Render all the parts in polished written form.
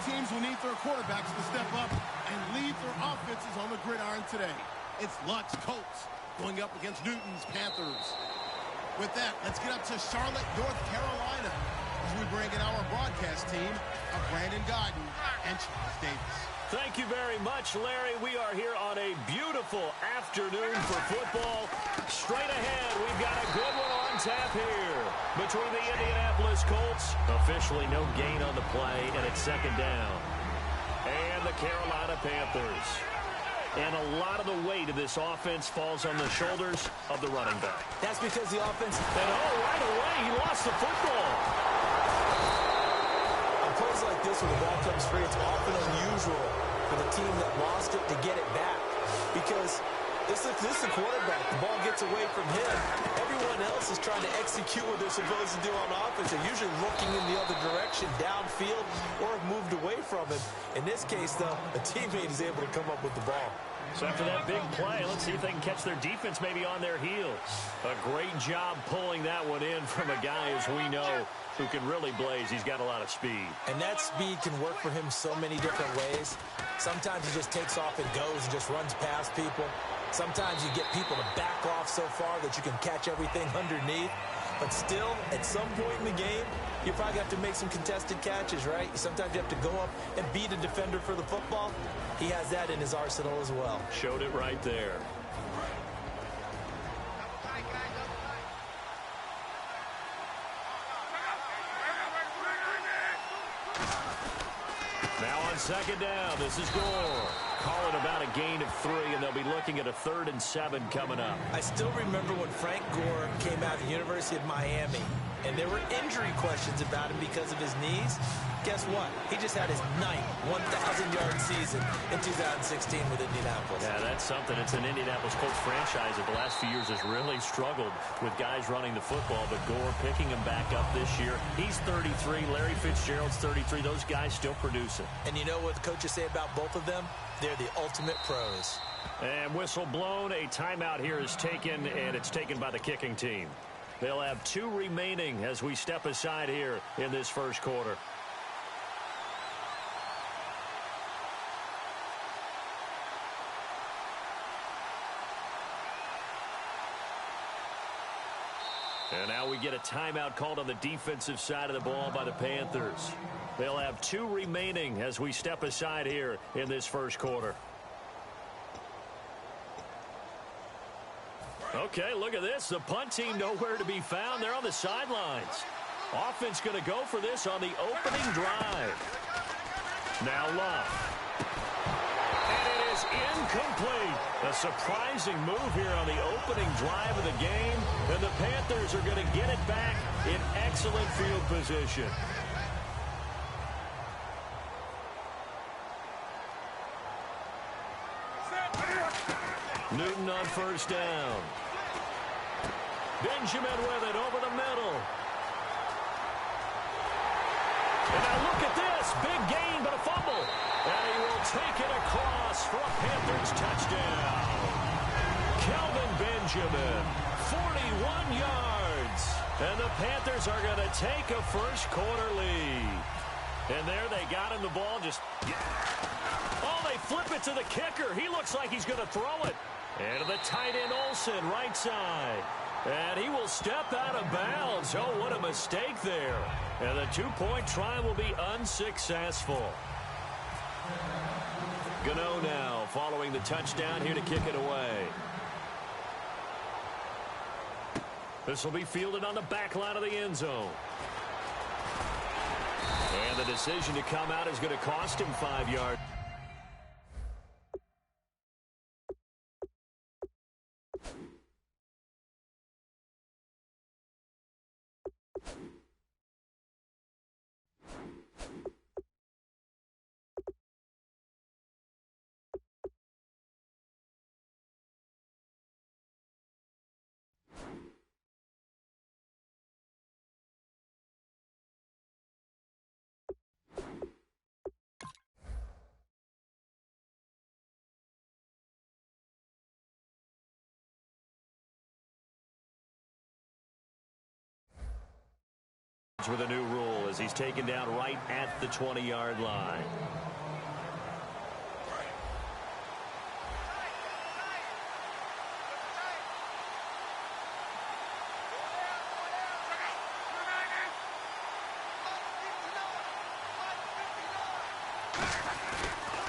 teams will need their quarterbacks to step up and lead their offenses on the gridiron today. It's Luck's Colts going up against Newton's Panthers. With that, let's get up to Charlotte, North Carolina, as we bring in our broadcast team of Brandon Godden and Charles Davis. Thank you very much, Larry. We are here on a beautiful afternoon for football. Straight ahead, we've got a good one on tap here between the Indianapolis Colts. Officially no gain on the play, and it's second down. And the Carolina Panthers. And a lot of the weight of this offense falls on the shoulders of the running back. That's because the offense... And right away, he lost the football. On plays like this, when the ball comes free, it's often unusual for the team that lost it to get it back. Because this is the quarterback. The ball gets away from him. Everyone else is trying to execute what they're supposed to do on offense. They're usually looking in the other direction, downfield, or have moved away from him. In this case, though, a teammate is able to come up with the ball. So after that big play, let's see if they can catch their defense maybe on their heels. A great job pulling that one in from a guy, as we know, who can really blaze. He's got a lot of speed. And that speed can work for him so many different ways. Sometimes he just takes off and goes and just runs past people. Sometimes you get people to back off so far that you can catch everything underneath. But still, at some point in the game, you probably have to make some contested catches, right? Sometimes you have to go up and beat a defender for the football. He has that in his arsenal as well. Showed it right there. Now on second down, this is Gore. Call it about a gain of 3, and they'll be looking at a 3rd and 7 coming up. I still remember when Frank Gore came out of the University of Miami, and there were injury questions about him because of his knees. Guess what? He just had his 9th 1,000-yard season in 2016 with Indianapolis. Yeah, that's something. It's an Indianapolis Colts franchise that the last few years has really struggled with guys running the football, but Gore picking him back up this year. He's 33. Larry Fitzgerald's 33. Those guys still producing. And you know what the coaches say about both of them? They're the ultimate pros. And whistle blown. A timeout here is taken, and it's taken by the kicking team. They'll have 2 remaining as we step aside here in this first quarter. And now we get a timeout called on the defensive side of the ball by the Panthers. They'll have 2 remaining as we step aside here in this first quarter. Okay, look at this. The punt team nowhere to be found. They're on the sidelines. Offense going to go for this on the opening drive. Now Love. And it is incomplete. A surprising move here on the opening drive of the game. And the Panthers are going to get it back in excellent field position. Newton on first down. Benjamin with it over the middle. And now look at this. Big gain, but a fumble. And he will take it across for a Panthers touchdown. Kelvin Benjamin, 41 yards. And the Panthers are going to take a first quarter lead. And there they got him the ball. Oh, they flip it to the kicker. He looks like he's going to throw it. And to the tight end Olsen, right side. And he will step out of bounds. Oh, what a mistake there. And the 2-point try will be unsuccessful. Gano now following the touchdown here to kick it away. This will be fielded on the back line of the end zone. And the decision to come out is going to cost him 5 yards. With a new rule as he's taken down right at the 20-yard line.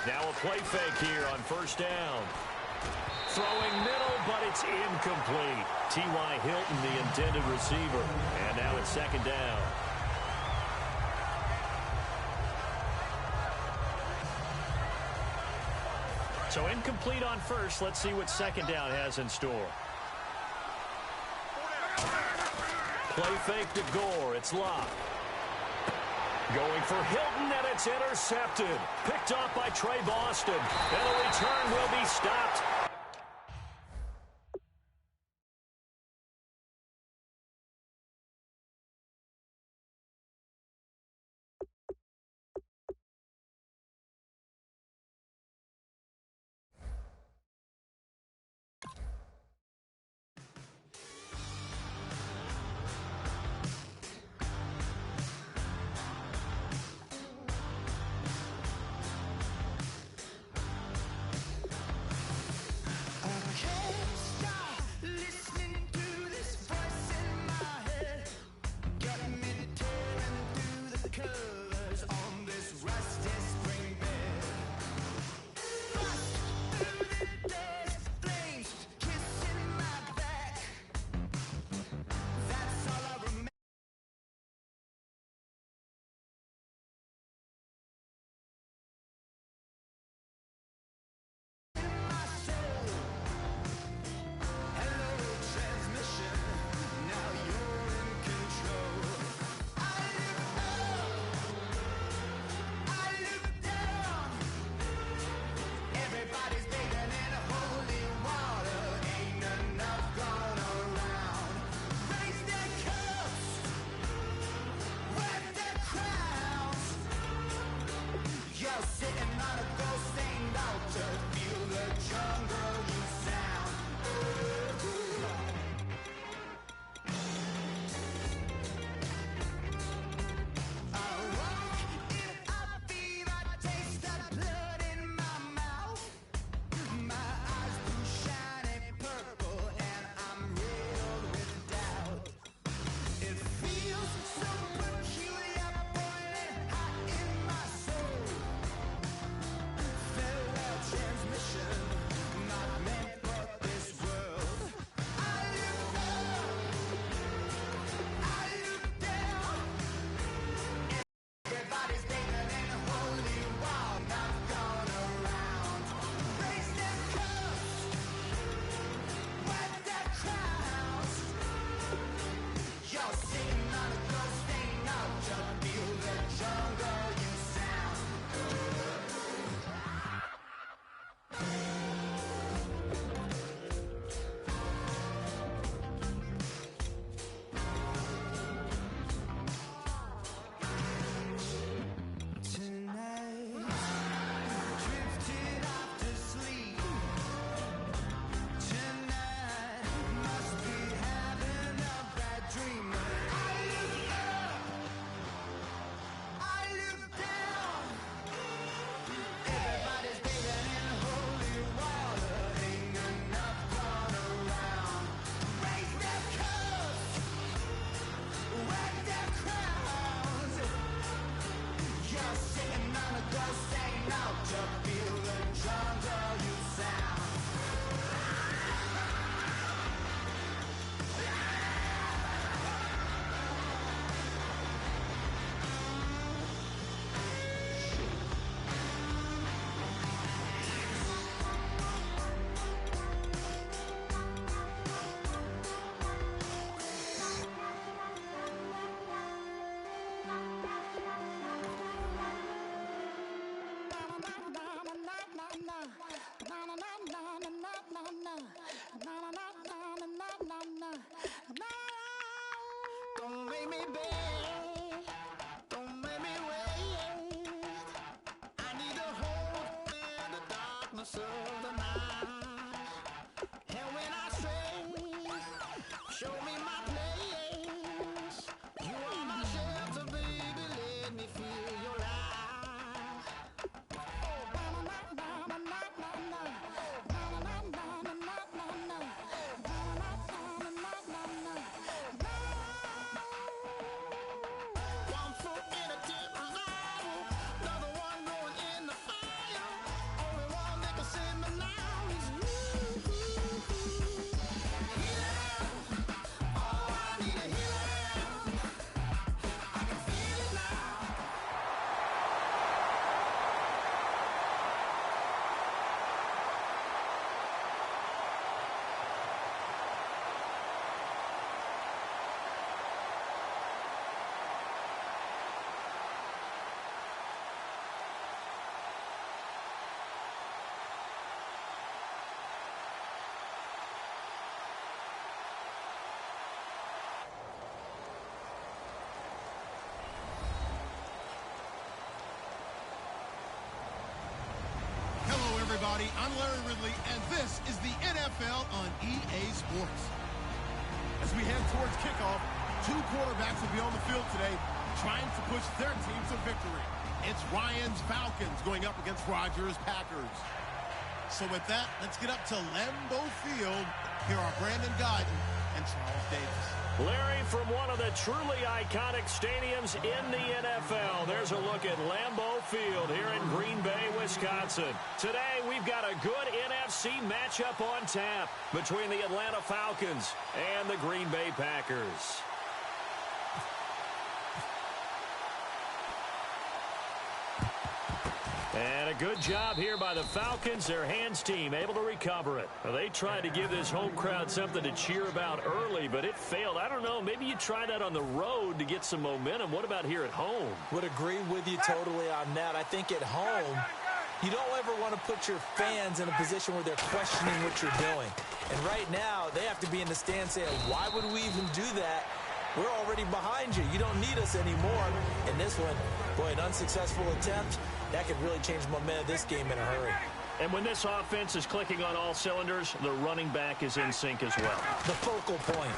Now a play fake here on first down. Throwing middle, but it's incomplete. T.Y. Hilton, the intended receiver. And now it's second down. So incomplete on first. Let's see what second down has in store. Play fake to Gore. It's locked. Going for Hilton, and it's intercepted. Picked off by Trey Boston. And the return will be stopped. everybody. I'm Larry Ridley, and this is the NFL on EA Sports. As we head towards kickoff, two quarterbacks will be on the field today trying to push their team to victory. It's Ryan's Falcons going up against Rodgers' Packers. So with that, let's get up to Lambeau Field. Here are Brandon Guyton and Charles Davis. Larry, from one of the truly iconic stadiums in the NFL, there's a look at Lambeau Field here in Green Bay, Wisconsin. Today, we've got a good NFC matchup on tap between the Atlanta Falcons and the Green Bay Packers. And a good job here by the Falcons, their hands team, able to recover it. Well, they tried to give this home crowd something to cheer about early, but it failed. I don't know, maybe you try that on the road to get some momentum. What about here at home? Would agree with you totally on that. I think at home, you don't ever want to put your fans in a position where they're questioning what you're doing. And right now, they have to be in the stand saying, why would we even do that? We're already behind you. You don't need us anymore. In this one, boy, an unsuccessful attempt. That could really change the momentum of this game in a hurry. And when this offense is clicking on all cylinders, the running back is in sync as well. The focal point.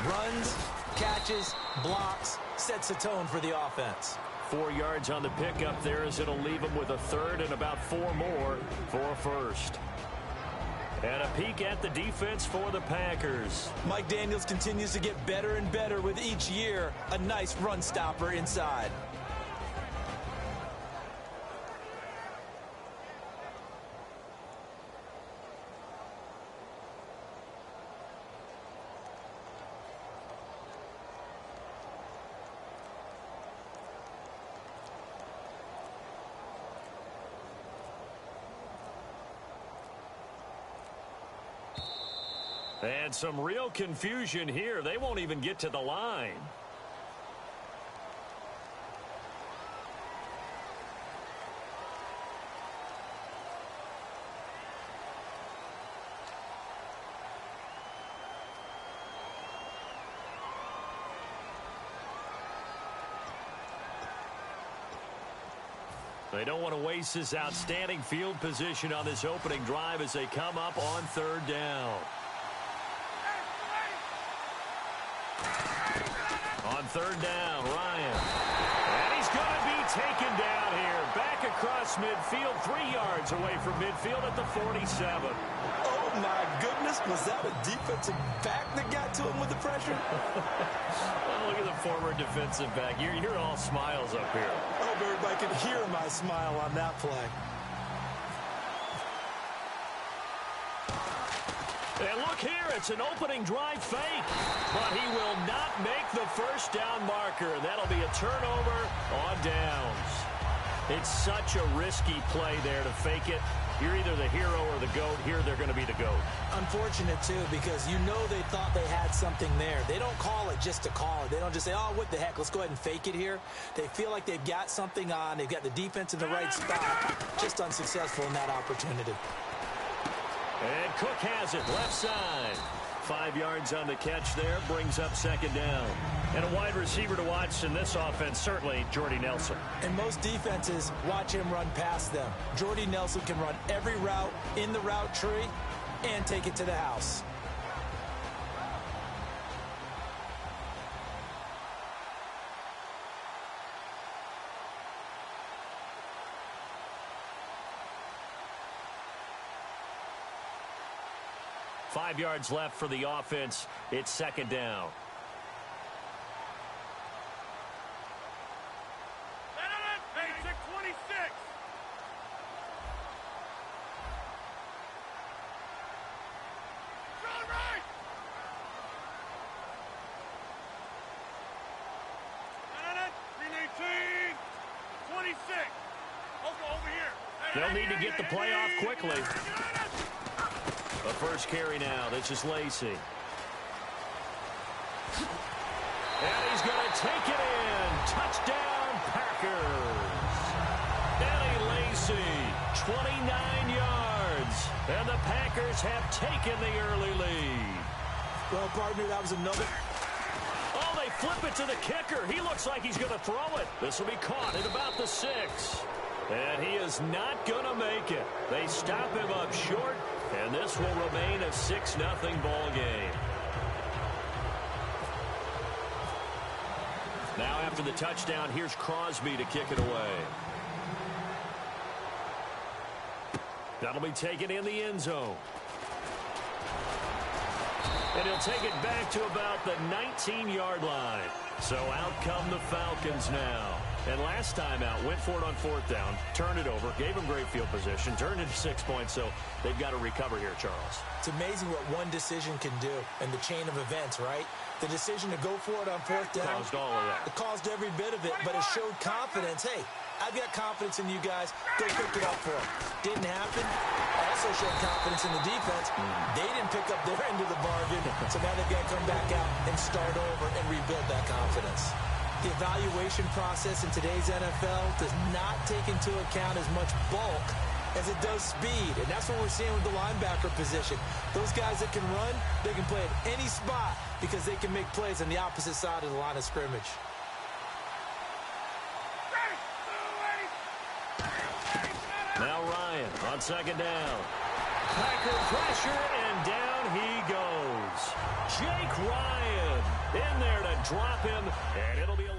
Runs, catches, blocks, sets the tone for the offense. 4 yards on the pickup there as it'll leave them with a third and about 4 more for a first. And a peek at the defense for the Packers. Mike Daniels continues to get better and better with each year. A nice run stopper inside. And some real confusion here. They won't even get to the line. They don't want to waste this outstanding field position on this opening drive as they come up on third down. On third down, Ryan. And he's going to be taken down here. Back across midfield, 3 yards away from midfield at the 47. Oh, my goodness. Was that a defensive back that got to him with the pressure? Well, look at the former defensive back. You're all smiles up here. I hope everybody can hear my smile on that play. And look here, it's an opening drive fake. But he will not make the first down marker. That'll be a turnover on downs. It's such a risky play there to fake it. You're either the hero or the GOAT. Here they're going to be the GOAT. Unfortunate, too, because you know they thought they had something there. They don't call it just to call it. They don't just say, oh, what the heck, let's go ahead and fake it here. They feel like they've got something on. They've got the defense in the right spot. Just unsuccessful in that opportunity. And Cook has it, left side. 5 yards on the catch there, brings up second down. And a wide receiver to watch in this offense, certainly Jordy Nelson. And most defenses watch him run past them. Jordy Nelson can run every route in the route tree and take it to the house. Five yards left for the offense. It's second down. Hey, 26. Right. 319. 26. Over here. They'll need to get the play off quickly. The first carry now. This is Lacy. And he's going to take it in. Touchdown, Packers. Eddie Lacy, 29 yards. And the Packers have taken the early lead. Well, partner, that was another. Oh, they flip it to the kicker. He looks like he's going to throw it. This will be caught at about the 6. And he is was not going to make it. They stop him up short, and this will remain a 6-0 ball game. Now after the touchdown, here's Crosby to kick it away. That'll be taken in the end zone. And he'll take it back to about the 19-yard line. So out come the Falcons now. And last time out, went for it on 4th down, turned it over, gave them great field position, turned into 6 points, so they've got to recover here, Charles. It's amazing what one decision can do in the chain of events, right? The decision to go for it on 4th down. Caused all of that. It caused every bit of it, but it showed confidence. Hey, I've got confidence in you guys. Go pick it up for them. Didn't happen. Also showed confidence in the defense. They didn't pick up their end of the bargain, so now they've got to come back out and start over and rebuild that confidence. The evaluation process in today's NFL does not take into account as much bulk as it does speed, and that's what we're seeing with the linebacker position. Those guys that can run, they can play at any spot because they can make plays on the opposite side of the line of scrimmage. Now Ryan on 2nd down. Packer pressure, and down he goes. Jake Ryan in there to drop him, and it'll be a loss.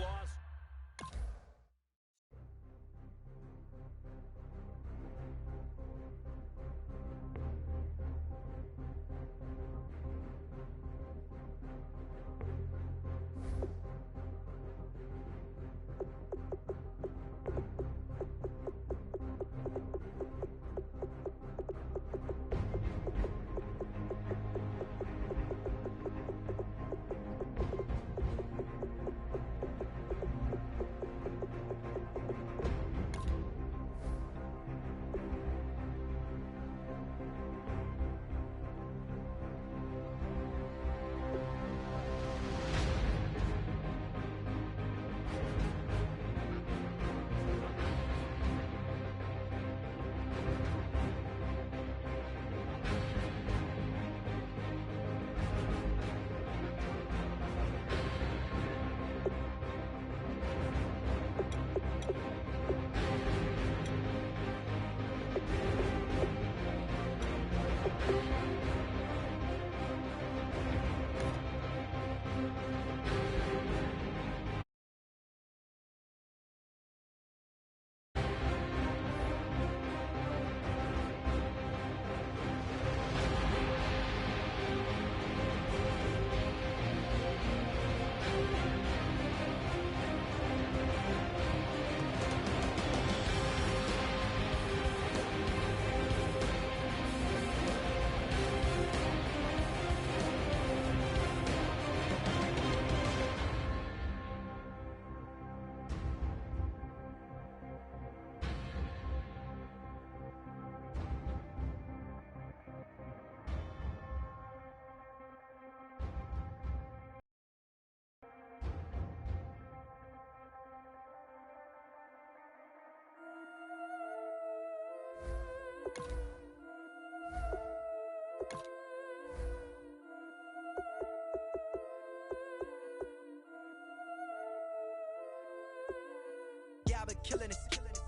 Yeah, I've been killing it.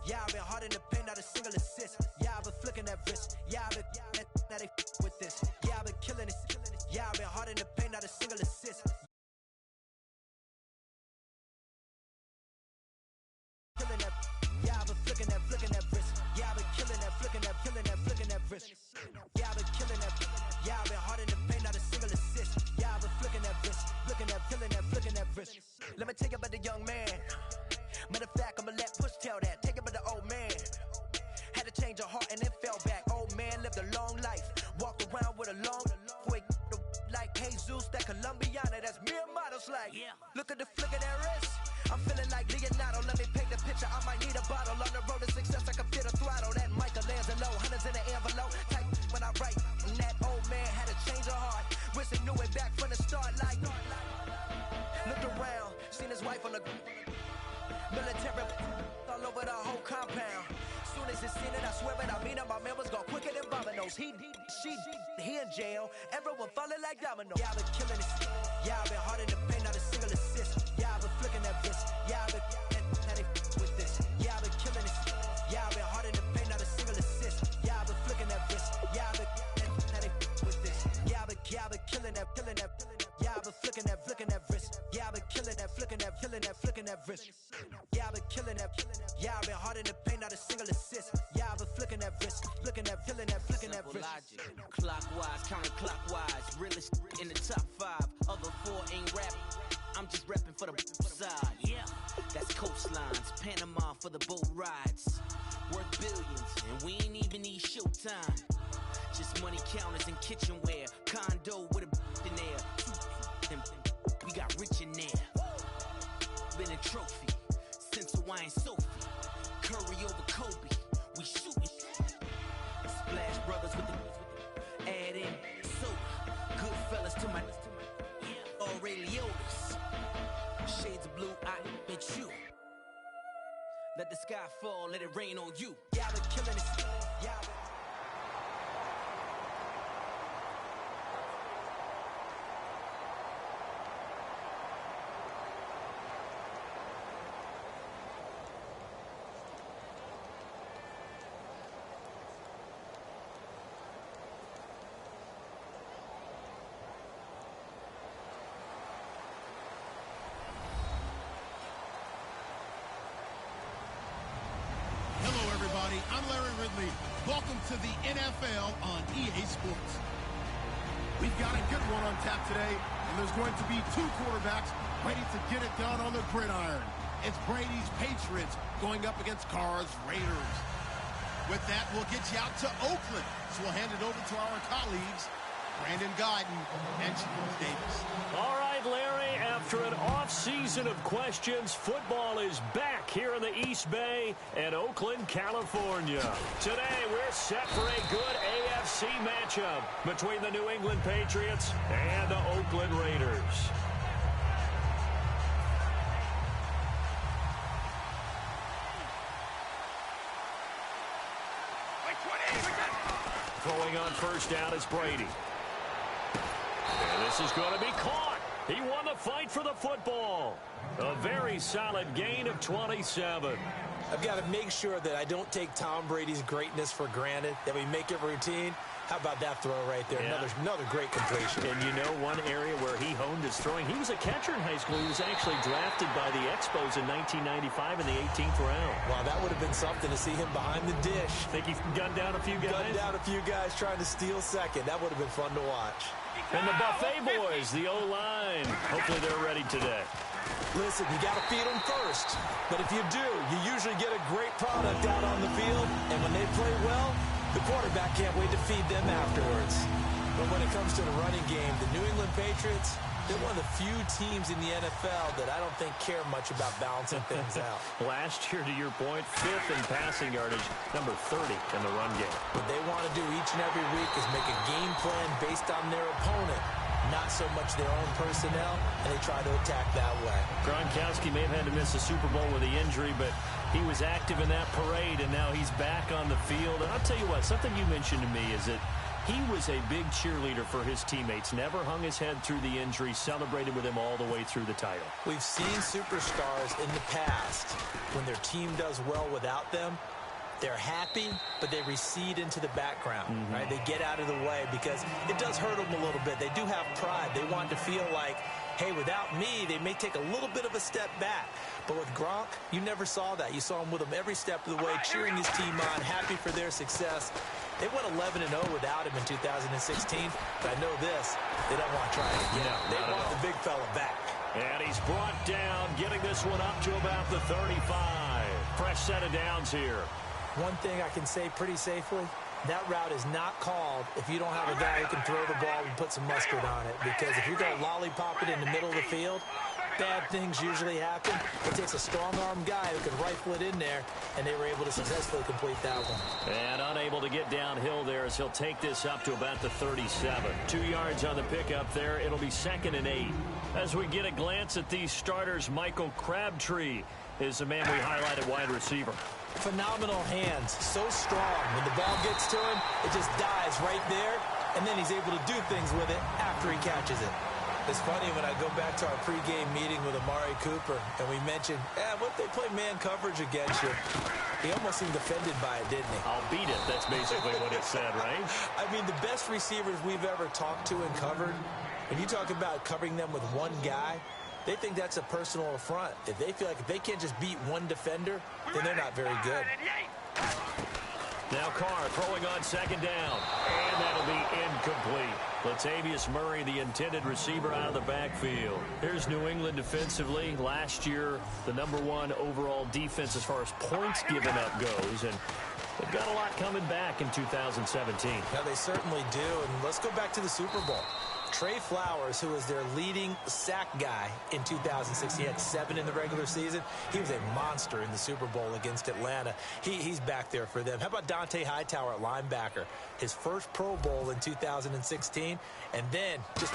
Yeah, I've been hard in the paint, not a single assist. Yeah, I've been flicking that wrist. Yeah, I've been now they with this. Yeah, I've been killing it. Yeah, I've been hard in the paint, not a single assist. Killing that. Yeah, I've been flicking that wrist. Yeah, I've been killing that, flicking that wrist. Yeah, I've been killing that. Yeah, I've been hard in the paint, not a single assist. Yeah, I've been flicking that wrist, flicking that wrist. Let me tell you about the young man. Matter of fact, I'ma let Push tell that. Take it about the old man. Had to change her heart and then fell back. Old man lived a long life. Walked around with a long quick like Jesus, that Colombiana. That's mere models like. Yeah. Look at the flick of that wrist. I'm feeling like Leonardo. Let me paint the picture. I might need a bottle. On the road to success, I can feel the throttle. That Michelangelo, hundreds in the envelope. Type when I write. And that old man had to change her heart. Wish he knew it back from the start. Like looked around, seen his wife on the military all over the whole compound. Soon as he seen it, I swear it, I mean it. My man was gone quicker than dominoes. He in jail. Everyone falling like dominoes. Yeah, I've been killing it. Yeah, I've been hard in the paint, not a single assist. Yeah, I've been flicking that wrist. Yeah, I've been with this. Yeah, I've been killing it. Yeah, I've been hard in the paint. that wrist. Yeah, I've been killing that. Yeah, I've been hard in the paint, not a single assist. Yeah, I've been flicking that wrist, flicking that, killing that, flicking that wrist. Logic. Clockwise, counterclockwise, realest in the top 5. Other 4 ain't rap. I'm just repping for the side. Yeah, that's coastlines, Panama for the boat rides. Worth billions, and we ain't even need showtime. Just money counters and kitchenware. Condo with a in there. We got rich in there. Been a trophy since Hawaiian Sophie. Curry over Kobe. We shooting. Splash Brothers with the add in soda. Good fellas to my Aureliotis. Shades of blue, I bet you. Let the sky fall, let it rain on you. Yeah, I've been killing this. Yeah, I've been I'm Larry Ridley. Welcome to the NFL on EA Sports. We've got a good one on tap today, and there's going to be 2 quarterbacks ready to get it done on the gridiron. It's Brady's Patriots going up against Carr's Raiders. With that, we'll get you out to Oakland. So we'll hand it over to our colleagues, Brandon Guyton and James Davis. All right, Larry, after an off-season of questions, football is back here in the East Bay and Oakland, California. Today, we're set for a good AFC matchup between the New England Patriots and the Oakland Raiders. Throwing on first down is Brady. And this is going to be caught. He won the fight for the football. A very solid gain of 27. I've got to make sure that I don't take Tom Brady's greatness for granted, that we make it routine. How about that throw right there? Yeah. Another great completion. And you know one area where he honed his throwing? He was a catcher in high school. He was actually drafted by the Expos in 1995 in the 18th round. Wow, that would have been something to see him behind the dish. Think he gunned down a few guys? Gunned down a few guys trying to steal second. That would have been fun to watch. And the Buffet boys, the O-line. Hopefully they're ready today. Listen, you got to feed them first. But if you do, you usually get a great product out on the field. And when they play well, the quarterback can't wait to feed them afterwards. But when it comes to the running game, the New England Patriots, they're one of the few teams in the NFL that I don't think care much about balancing things out. Last year, to your point, 5th in passing yardage, number 30 in the run game. What they want to do each and every week is make a game plan based on their opponent, not so much their own personnel, and they try to attack that way. Gronkowski may have had to miss the Super Bowl with the injury, but he was active in that parade, and now he's back on the field. And I'll tell you what, something you mentioned to me is that he was a big cheerleader for his teammates, never hung his head through the injury, celebrated with him all the way through the title. We've seen superstars in the past, when their team does well without them, they're happy, but they recede into the background, right? They get out of the way because it does hurt them a little bit. They do have pride. They want to feel like, hey, without me, they may take a little bit of a step back. But with Gronk, you never saw that. You saw him with him every step of the way, cheering his team on, happy for their success. They went 11-0 without him in 2016, but I know this, they don't want to try it again. No, they want the big fella back. And he's brought down, getting this one up to about the 35. Fresh set of downs here. One thing I can say pretty safely, that route is not called if you don't have a guy who can throw the ball and put some mustard on it. Because if you're going to lollipop it in the middle of the field, bad things usually happen. It takes a strong-arm guy who can rifle it in there, and they were able to successfully complete that one. And unable to get downhill there as he'll take this up to about the 37. 2 yards on the pickup there. It'll be 2nd and 8. As we get a glance at these starters, Michael Crabtree is the man we highlight at wide receiver. Phenomenal hands, so strong. When the ball gets to him, it just dies right there, and then he's able to do things with it after he catches it. It's funny when I go back to our pregame meeting with Amari Cooper, and we mentioned, what if they play man coverage against you? He almost seemed offended by it, didn't he? I'll beat it. That's basically what it said, right? I mean, the best receivers we've ever talked to and covered, when you talk about covering them with one guy, They think that's a personal affront. If they feel like if they can't just beat one defender, then they're not very good. Now Carr throwing on second down. And that'll be incomplete. Latavius Murray, the intended receiver, out of the backfield. Here's New England defensively. Last year, the #1 overall defense as far as points given up goes. And they've got a lot coming back in 2017. Yeah, they certainly do. And let's go back to the Super Bowl. Trey Flowers, who was their leading sack guy in 2006, he had 7 in the regular season. He was a monster in the Super Bowl against Atlanta. He's back there for them. How about Dante Hightower at linebacker? His first Pro Bowl in 2016, and then just...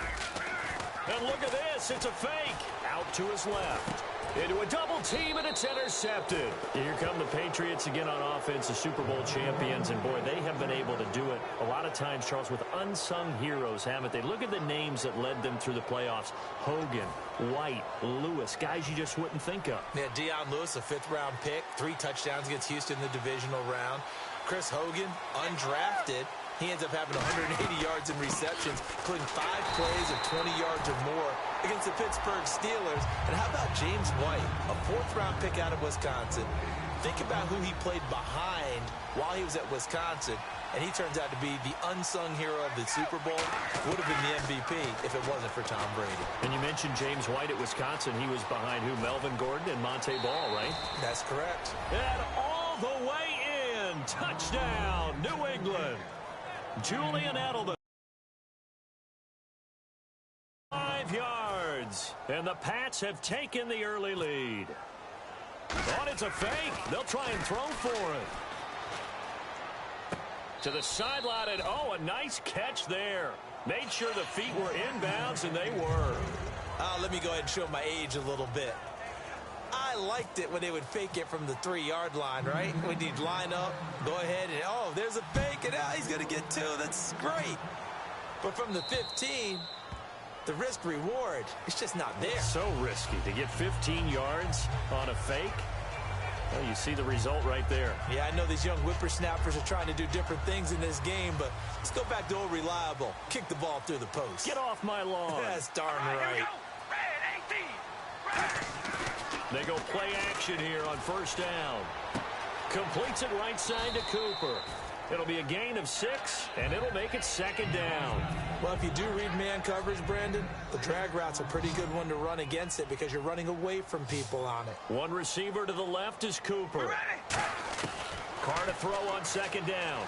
And look at this. It's a fake. Out to his left. Into a double team, and it's intercepted. Here come the Patriots again on offense, the Super Bowl champions. And, boy, they have been able to do it a lot of times, Charles, with unsung heroes, haven't they? Look at the names that led them through the playoffs. Hogan, White, Lewis, guys you just wouldn't think of. Yeah, Deion Lewis, a 5th-round pick, 3 touchdowns against Houston in the divisional round. Chris Hogan, undrafted. He ends up having 180 yards in receptions, including 5 plays of 20 yards or more against the Pittsburgh Steelers. And how about James White, a 4th-round pick out of Wisconsin? Think about who he played behind while he was at Wisconsin, and he turns out to be the unsung hero of the Super Bowl. Would have been the MVP if it wasn't for Tom Brady. And you mentioned James White at Wisconsin. He was behind who? Melvin Gordon and Monte Ball, right? That's correct. And all the way in. Touchdown, New England. Julian Edelman. 5 yards. And the Pats have taken the early lead. Oh, it's a fake. They'll try and throw for it. To the sideline, and oh, a nice catch there. Made sure the feet were inbounds, and they were. Let me go ahead and show my age a little bit. I liked it when they would fake it from the 3-yard line, right? When you'd line up, go ahead, and oh, there's a fake, and he's going to get 2. That's great. But from the 15, the risk-reward, it's just not there. So risky to get 15 yards on a fake. Well, you see the result right there. Yeah, I know these young whippersnappers are trying to do different things in this game, but let's go back to old reliable. Kick the ball through the post. Get off my lawn. That's darn right. They go play action here on first down. Completes it right side to Cooper. It'll be a gain of 6, and it'll make it second down. Well, if you do read man coverage, Brandon, the drag route's a pretty good one to run against it because you're running away from people on it. One receiver to the left is Cooper. Carr to throw on second down.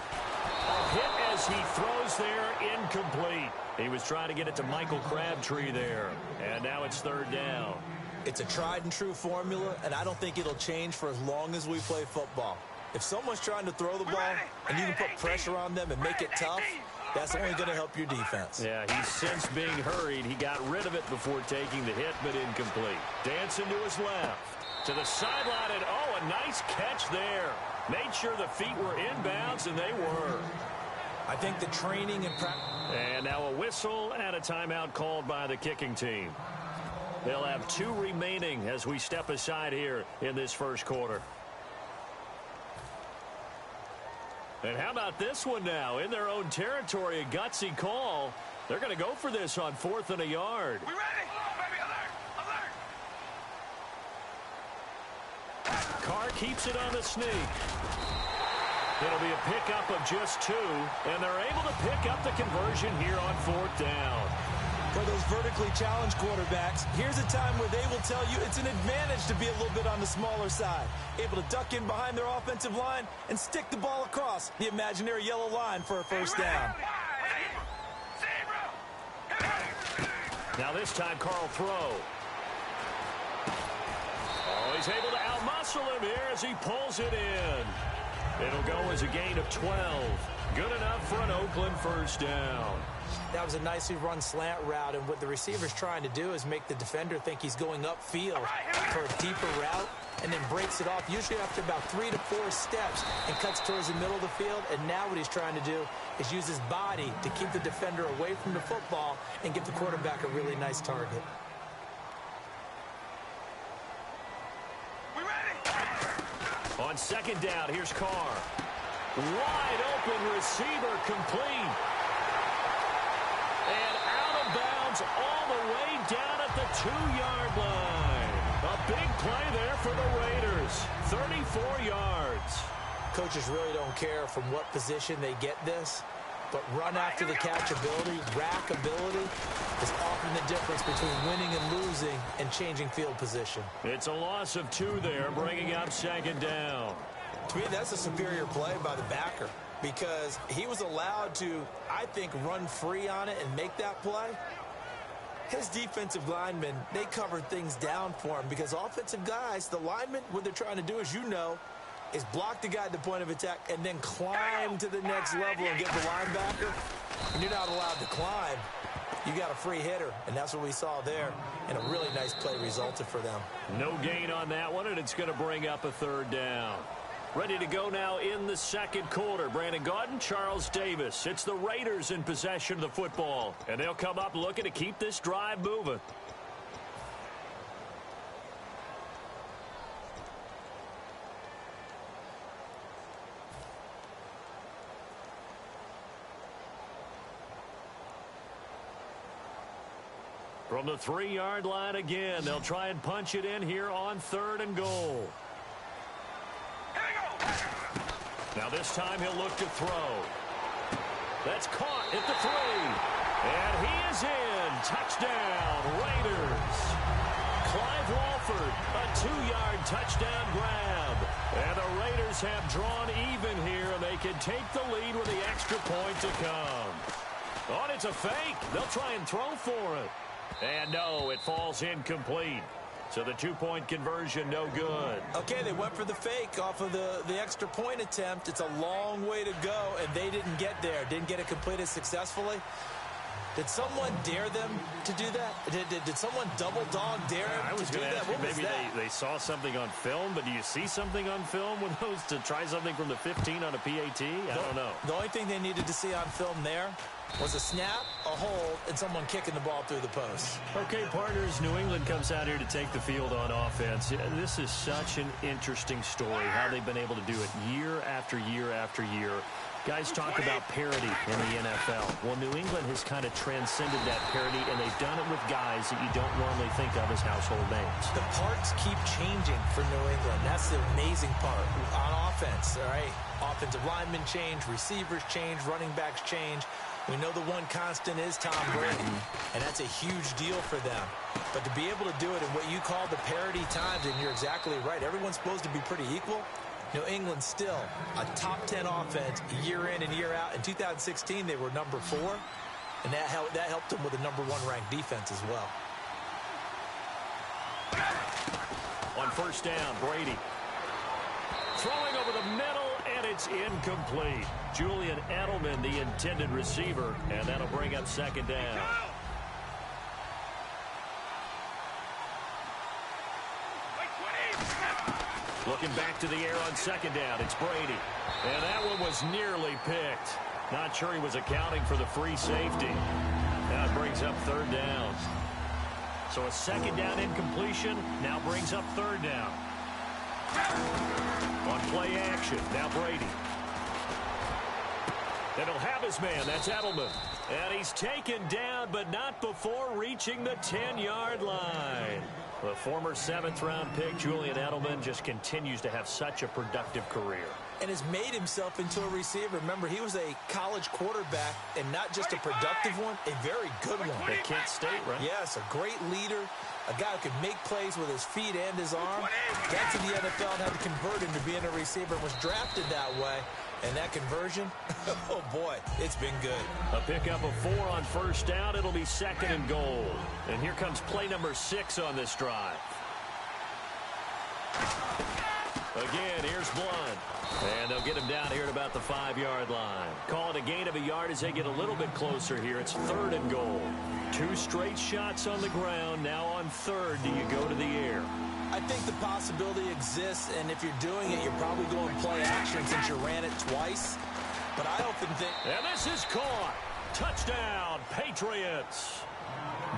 A hit as he throws there, incomplete. He was trying to get it to Michael Crabtree there. And now it's third down. It's a tried-and-true formula, and I don't think it'll change for as long as we play football. If someone's trying to throw the ball and you can put pressure on them and make it tough, that's only going to help your defense. Yeah, he's since being hurried. He got rid of it before taking the hit, but incomplete. Dancing to his left. To the sideline, and oh, a nice catch there. Made sure the feet were inbounds, and they were. I think the training and practice. And now a whistle and a timeout called by the kicking team. They'll have 2 remaining as we step aside here in this first quarter. And how about this one now? In their own territory, a gutsy call. They're going to go for this on 4th and a yard. We ready? Baby, alert! Carr keeps it on the sneak. It'll be a pickup of just 2, and they're able to pick up the conversion here on 4th down. For those vertically challenged quarterbacks, here's a time where they will tell you it's an advantage to be a little bit on the smaller side. Able to duck in behind their offensive line and stick the ball across the imaginary yellow line for a first down. Now this time, Carl throw. Oh, he's able to outmuscle him here as he pulls it in. It'll go as a gain of 12. Good enough for an Oakland first down. That was a nicely run slant route, and what the receiver's trying to do is make the defender think he's going upfield for a deeper route, and then breaks it off, usually after about 3 to 4 steps, and cuts towards the middle of the field. And now what he's trying to do is use his body to keep the defender away from the football and give the quarterback a really nice target. We ready? On second down, here's Carr. Wide open receiver, complete. And out of bounds inbounds all the way down at the 2-yard line. A big play there for the Raiders. 34 yards. Coaches really don't care from what position they get this, but run after the catch ability, rack ability, is often the difference between winning and losing and changing field position. It's a loss of 2 there, bringing up second down. To me, that's a superior play by the backer because he was allowed to, I think, run free on it and make that play. His defensive linemen, they covered things down for him because offensive guys, the linemen, what they're trying to do, as you know, is block the guy at the point of attack and then climb to the next level and get the linebacker. And you're not allowed to climb. You got a free hitter, and that's what we saw there. And a really nice play resulted for them. No gain on that one, and it's going to bring up a third down. Ready to go now in the second quarter. Brandon Gaudin, Charles Davis. It's the Raiders in possession of the football, and they'll come up looking to keep this drive moving. From the 3-yard line again, they'll try and punch it in here on 3rd and goal. Now this time he'll look to throw. That's caught at the 3. And he is in. Touchdown, Raiders. Clive Walford, a 2-yard touchdown grab. And the Raiders have drawn even here, and they can take the lead with the extra point to come. Oh, and it's a fake. They'll try and throw for it. And no, it falls incomplete. So the 2-point conversion, no good. Okay, they went for the fake off of the extra point attempt. It's a long way to go, and they didn't get there. Didn't get it completed successfully. Did someone dare them to do that? Did someone double dog dare them to do that? What was that? Maybe they saw something on film, but do you see something on film with those to try something from the 15 on a PAT? I don't know. The only thing they needed to see on film there was a snap, a hold, and someone kicking the ball through the post. Okay, partners, New England comes out here to take the field on offense. This is such an interesting story, how they've been able to do it year after year after year. Guys talk about parity in the NFL. Well, New England has kind of transcended that parity, and they've done it with guys that you don't normally think of as household names. The parts keep changing for New England. That's the amazing part on offense, all right? Offensive linemen change, receivers change, running backs change. We know the one constant is Tom Brady, and that's a huge deal for them. But to be able to do it in what you call the parity times, and you're exactly right, everyone's supposed to be pretty equal. New England still a top 10 offense year in and year out. In 2016, they were number 4, and that helped them with a number 1 ranked defense as well. On first down, Brady throwing over the middle, and it's incomplete. Julian Edelman, the intended receiver, and that'll bring up second down. Looking back to the air on second down, it's Brady. And that one was nearly picked. Not sure he was accounting for the free safety. Now it brings up third down. So a second down incompletion now brings up third down. On play action, now Brady. And he'll have his man, that's Edelman. And he's taken down, but not before reaching the 10-yard line. The former 7th-round pick, Julian Edelman, just continues to have such a productive career. And has made himself into a receiver. Remember, he was a college quarterback, and not just a productive one, a very good one. At Kent State, right? Yes, a great leader, a guy who could make plays with his feet and his arm. Got to the NFL and had to convert him to being a receiver and was drafted that way. And that conversion, oh boy, it's been good. A pickup of 4 on first down. It'll be second and goal. And here comes play number 6 on this drive. Again, here's Blunt. And they'll get him down here at about the 5-yard line. Call it a gain of a yard as they get a little bit closer here. It's third and goal. 2 straight shots on the ground. Now on third, do you go to the air? I think the possibility exists, and if you're doing it, you're probably going play action since you ran it twice. But I often think... And this is caught. Touchdown, Patriots.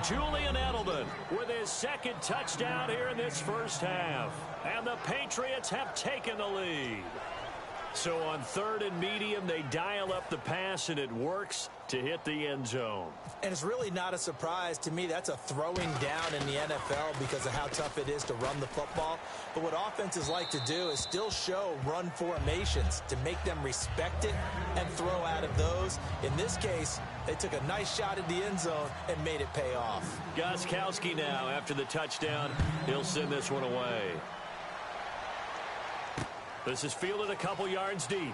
Julian Edelman with his second touchdown here in this first half. And the Patriots have taken the lead. So on 3rd and medium, they dial up the pass, and it works to hit the end zone. And it's really not a surprise to me. That's a throwing down in the NFL because of how tough it is to run the football. But what offenses like to do is still show run formations to make them respect it and throw out of those. In this case, they took a nice shot at the end zone and made it pay off. Gostkowski now, after the touchdown, he'll send this one away. This is fielded a couple yards deep.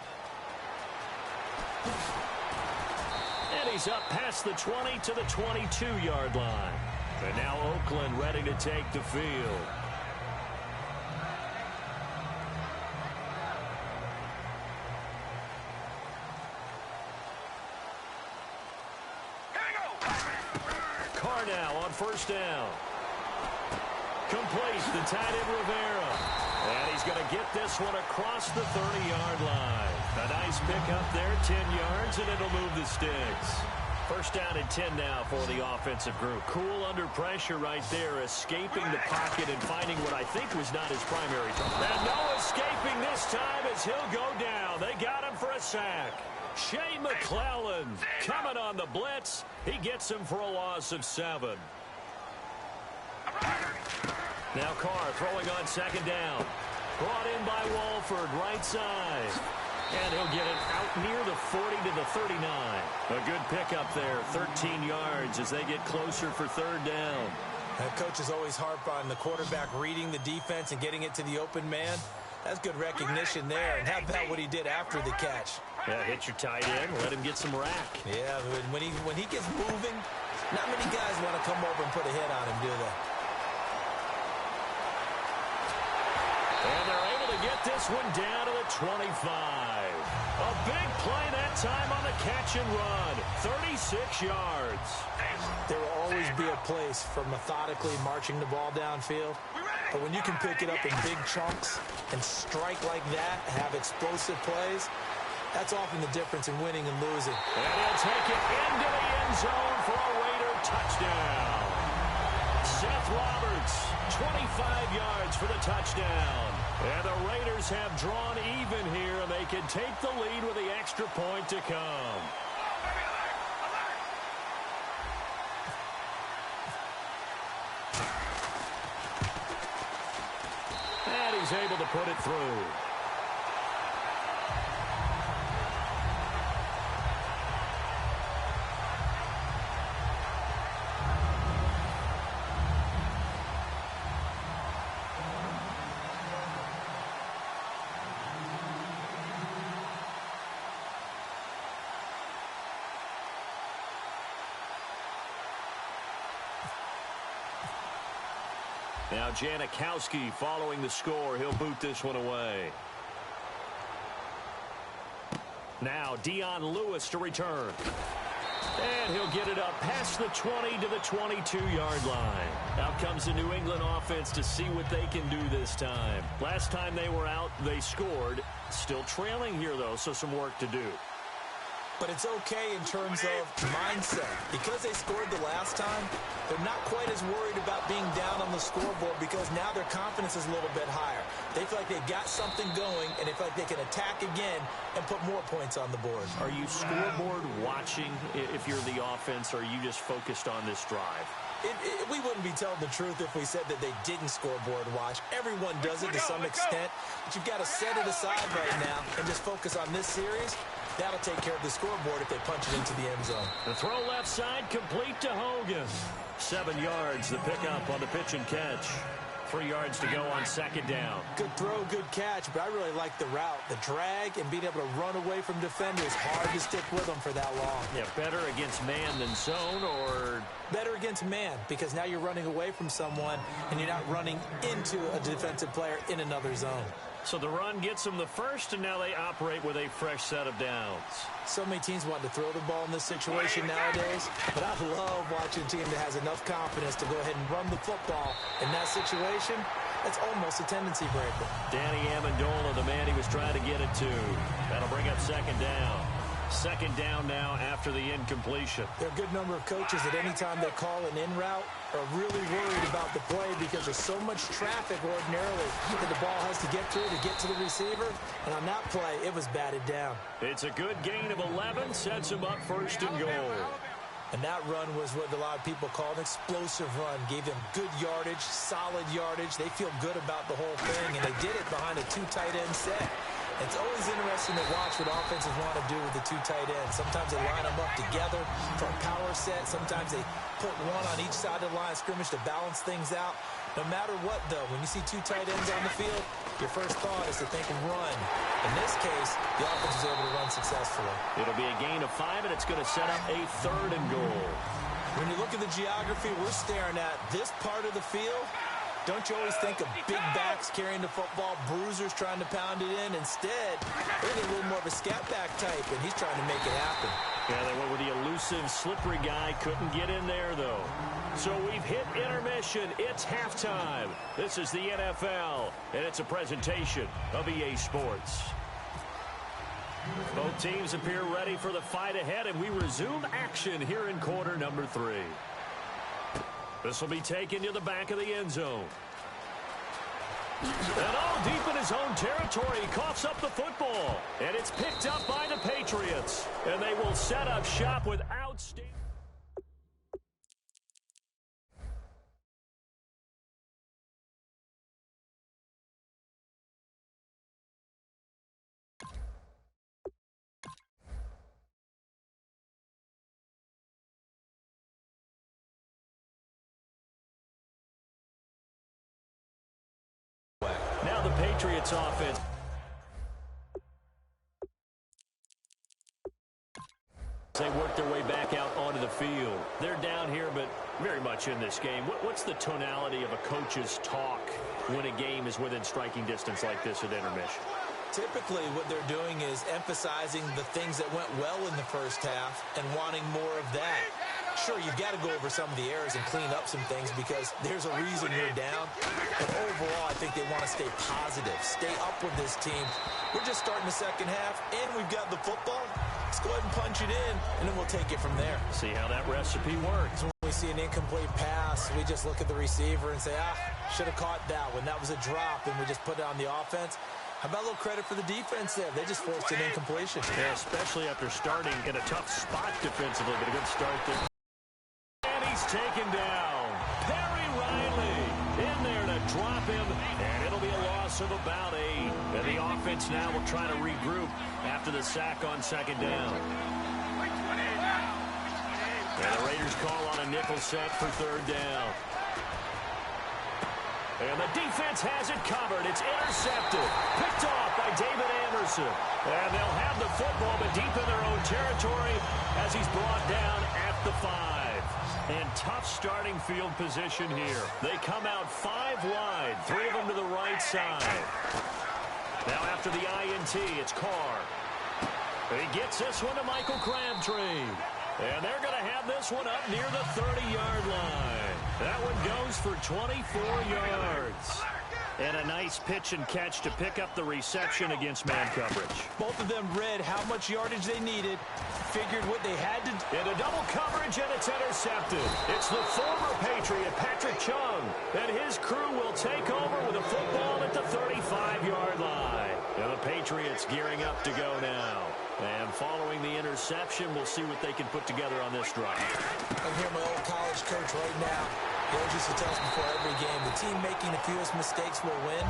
And he's up past the 20 to the 22-yard line. And now Oakland ready to take the field. Carr now on 1st down. Complete the tight end Rivera. And he's going to get this one across the 30-yard line. A nice pickup there, 10 yards, and it'll move the sticks. 1st down and 10 now for the offensive group. Cool under pressure right there, escaping the pocket and finding what I think was not his primary target. And no escaping this time as he'll go down. They got him for a sack. Shea McClellan coming on the blitz. He gets him for a loss of 7. Now Carr throwing on 2nd down. Brought in by Walford, right side. And he'll get it out near the 40 to the 39. A good pickup there, 13 yards as they get closer for 3rd down. That coach is always harp on the quarterback reading the defense and getting it to the open man. That's good recognition there. And how about what he did after the catch? Yeah, hit your tight end, let him get some rack. Yeah, when he gets moving, not many guys want to come over and put a hit on him, do they? And they're able to get this one down to the 25. A big play that time on the catch and run. 36 yards. There will always be a place for methodically marching the ball downfield. But when you can pick it up in big chunks and strike like that, have explosive plays, that's often the difference in winning and losing. And he'll take it into the end zone for a Raider touchdown. Seth Roberts, 25 yards for the touchdown. And the Raiders have drawn even here, and they can take the lead with the extra point to come. And he's able to put it through. Now Janikowski following the score. He'll boot this one away. Now Dion Lewis to return. And he'll get it up past the 20 to the 22-yard line. Out comes the New England offense to see what they can do this time. Last time they were out, they scored. Still trailing here, though, so some work to do. But it's okay in terms of mindset. Because they scored the last time, they're not quite as worried about being down on the scoreboard because now their confidence is a little bit higher. They feel like they've got something going, and they feel like they can attack again and put more points on the board. Are you scoreboard watching if you're the offense, or are you just focused on this drive? We wouldn't be telling the truth if we said that they didn't scoreboard watch. Everyone does it to some extent, but you've got to set it aside right now and just focus on this series. That'll take care of the scoreboard if they punch it into the end zone. The throw left side complete to Hogan. 7 yards, the pickup on the pitch and catch. 3 yards to go on 2nd down. Good throw, good catch, but I really like the route. The drag and being able to run away from defenders. Hard to stick with them for that long. Yeah, better against man than zone, or? Better against man, because now you're running away from someone and you're not running into a defensive player in another zone. So the run gets them the first, and now they operate with a fresh set of downs. So many teams want to throw the ball in this situation nowadays, but I love watching a team that has enough confidence to go ahead and run the football. In that situation, that's almost a tendency breaker. Danny Amendola, the man he was trying to get it to. That'll bring up 2nd down. Second down now after the incompletion. There are a good number of coaches that any time they call an in route are really worried about the play because there's so much traffic ordinarily that the ball has to get through to get to the receiver. And on that play, it was batted down. It's a good gain of 11, sets him up first and goal. And that run was what a lot of people call an explosive run. Gave them good yardage, solid yardage. They feel good about the whole thing, and they did it behind a 2 tight end set. It's always interesting to watch what offenses want to do with the 2 tight ends. Sometimes they line them up together for a power set. Sometimes they put one on each side of the line of scrimmage to balance things out. No matter what, though, when you see 2 tight ends on the field, your first thought is to think run. In this case, the offense was able to run successfully. It'll be a gain of 5, and it's going to set up a 3rd and goal. When you look at the geography we're staring at, this part of the field, don't you always think of big backs carrying the football, bruisers trying to pound it in? Instead, they're a little more of a scat back type, and he's trying to make it happen. Yeah, they went with the elusive, slippery guy. Couldn't get in there, though. So we've hit intermission. It's halftime. This is the NFL, and it's a presentation of EA Sports. Both teams appear ready for the fight ahead, and we resume action here in quarter number 3. This will be taken to the back of the end zone. And all deep in his own territory, he coughs up the football. And it's picked up by the Patriots. And they will set up shop with outstanding. Now the Patriots offense. They work their way back out onto the field. They're down here, but very much in this game. What's the tonality of a coach's talk when a game is within striking distance like this at intermission? Typically, what they're doing is emphasizing the things that went well in the first half and wanting more of that. Sure, you've got to go over some of the errors and clean up some things because there's a reason you're down. But overall, I think they want to stay positive, stay up with this team. We're just starting the second half, and we've got the football. Let's go ahead and punch it in, and then we'll take it from there. See how that recipe works. When we see an incomplete pass, we just look at the receiver and say, should have caught that one. That was a drop, and we just put it on the offense. How about a little credit for the defense there? They just forced an incompletion. Yeah, especially after starting in a tough spot defensively, but a good start there. And he's taken down. Perry Riley in there to drop him, and it'll be a loss of about 8. And the offense now will try to regroup after the sack on second down. And the Raiders call on a nickel set for third down. And the defense has it covered. It's intercepted. Picked off by David Anderson. And they'll have the football, but deep in their own territory as he's brought down at the 5. And tough starting field position here. They come out 5 wide. 3 of them to the right side. Now after the INT, it's Carr. He gets this one to Michael Crabtree. And they're going to have this one up near the 30-yard line. That one goes for 24 yards. And a nice pitch and catch to pick up the reception against man coverage. Both of them read how much yardage they needed, figured what they had to do. And a double coverage, and it's intercepted. It's the former Patriot, Patrick Chung, and his crew will take over with a football at the 35-yard line. And the Patriots gearing up to go now. And following the interception, we'll see what they can put together on this drive. I'm here, my old college coach right now. He always used to tell us before every game, the team making the fewest mistakes will win.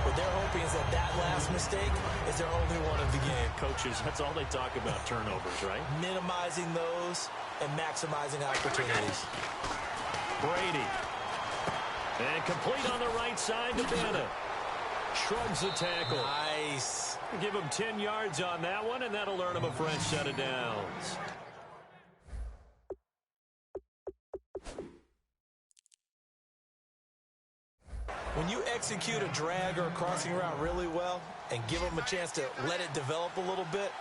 What they're hoping is that last mistake is their only one of the game. Coaches, that's all they talk about, turnovers, right? Minimizing those and maximizing opportunities. Brady. And complete on the right side to Bennett. Shrugs the tackle. Nice. Give him 10 yards on that one, and that'll earn him a fresh set of downs. When you execute a drag or a crossing route really well and give them a chance to let it develop a little bit,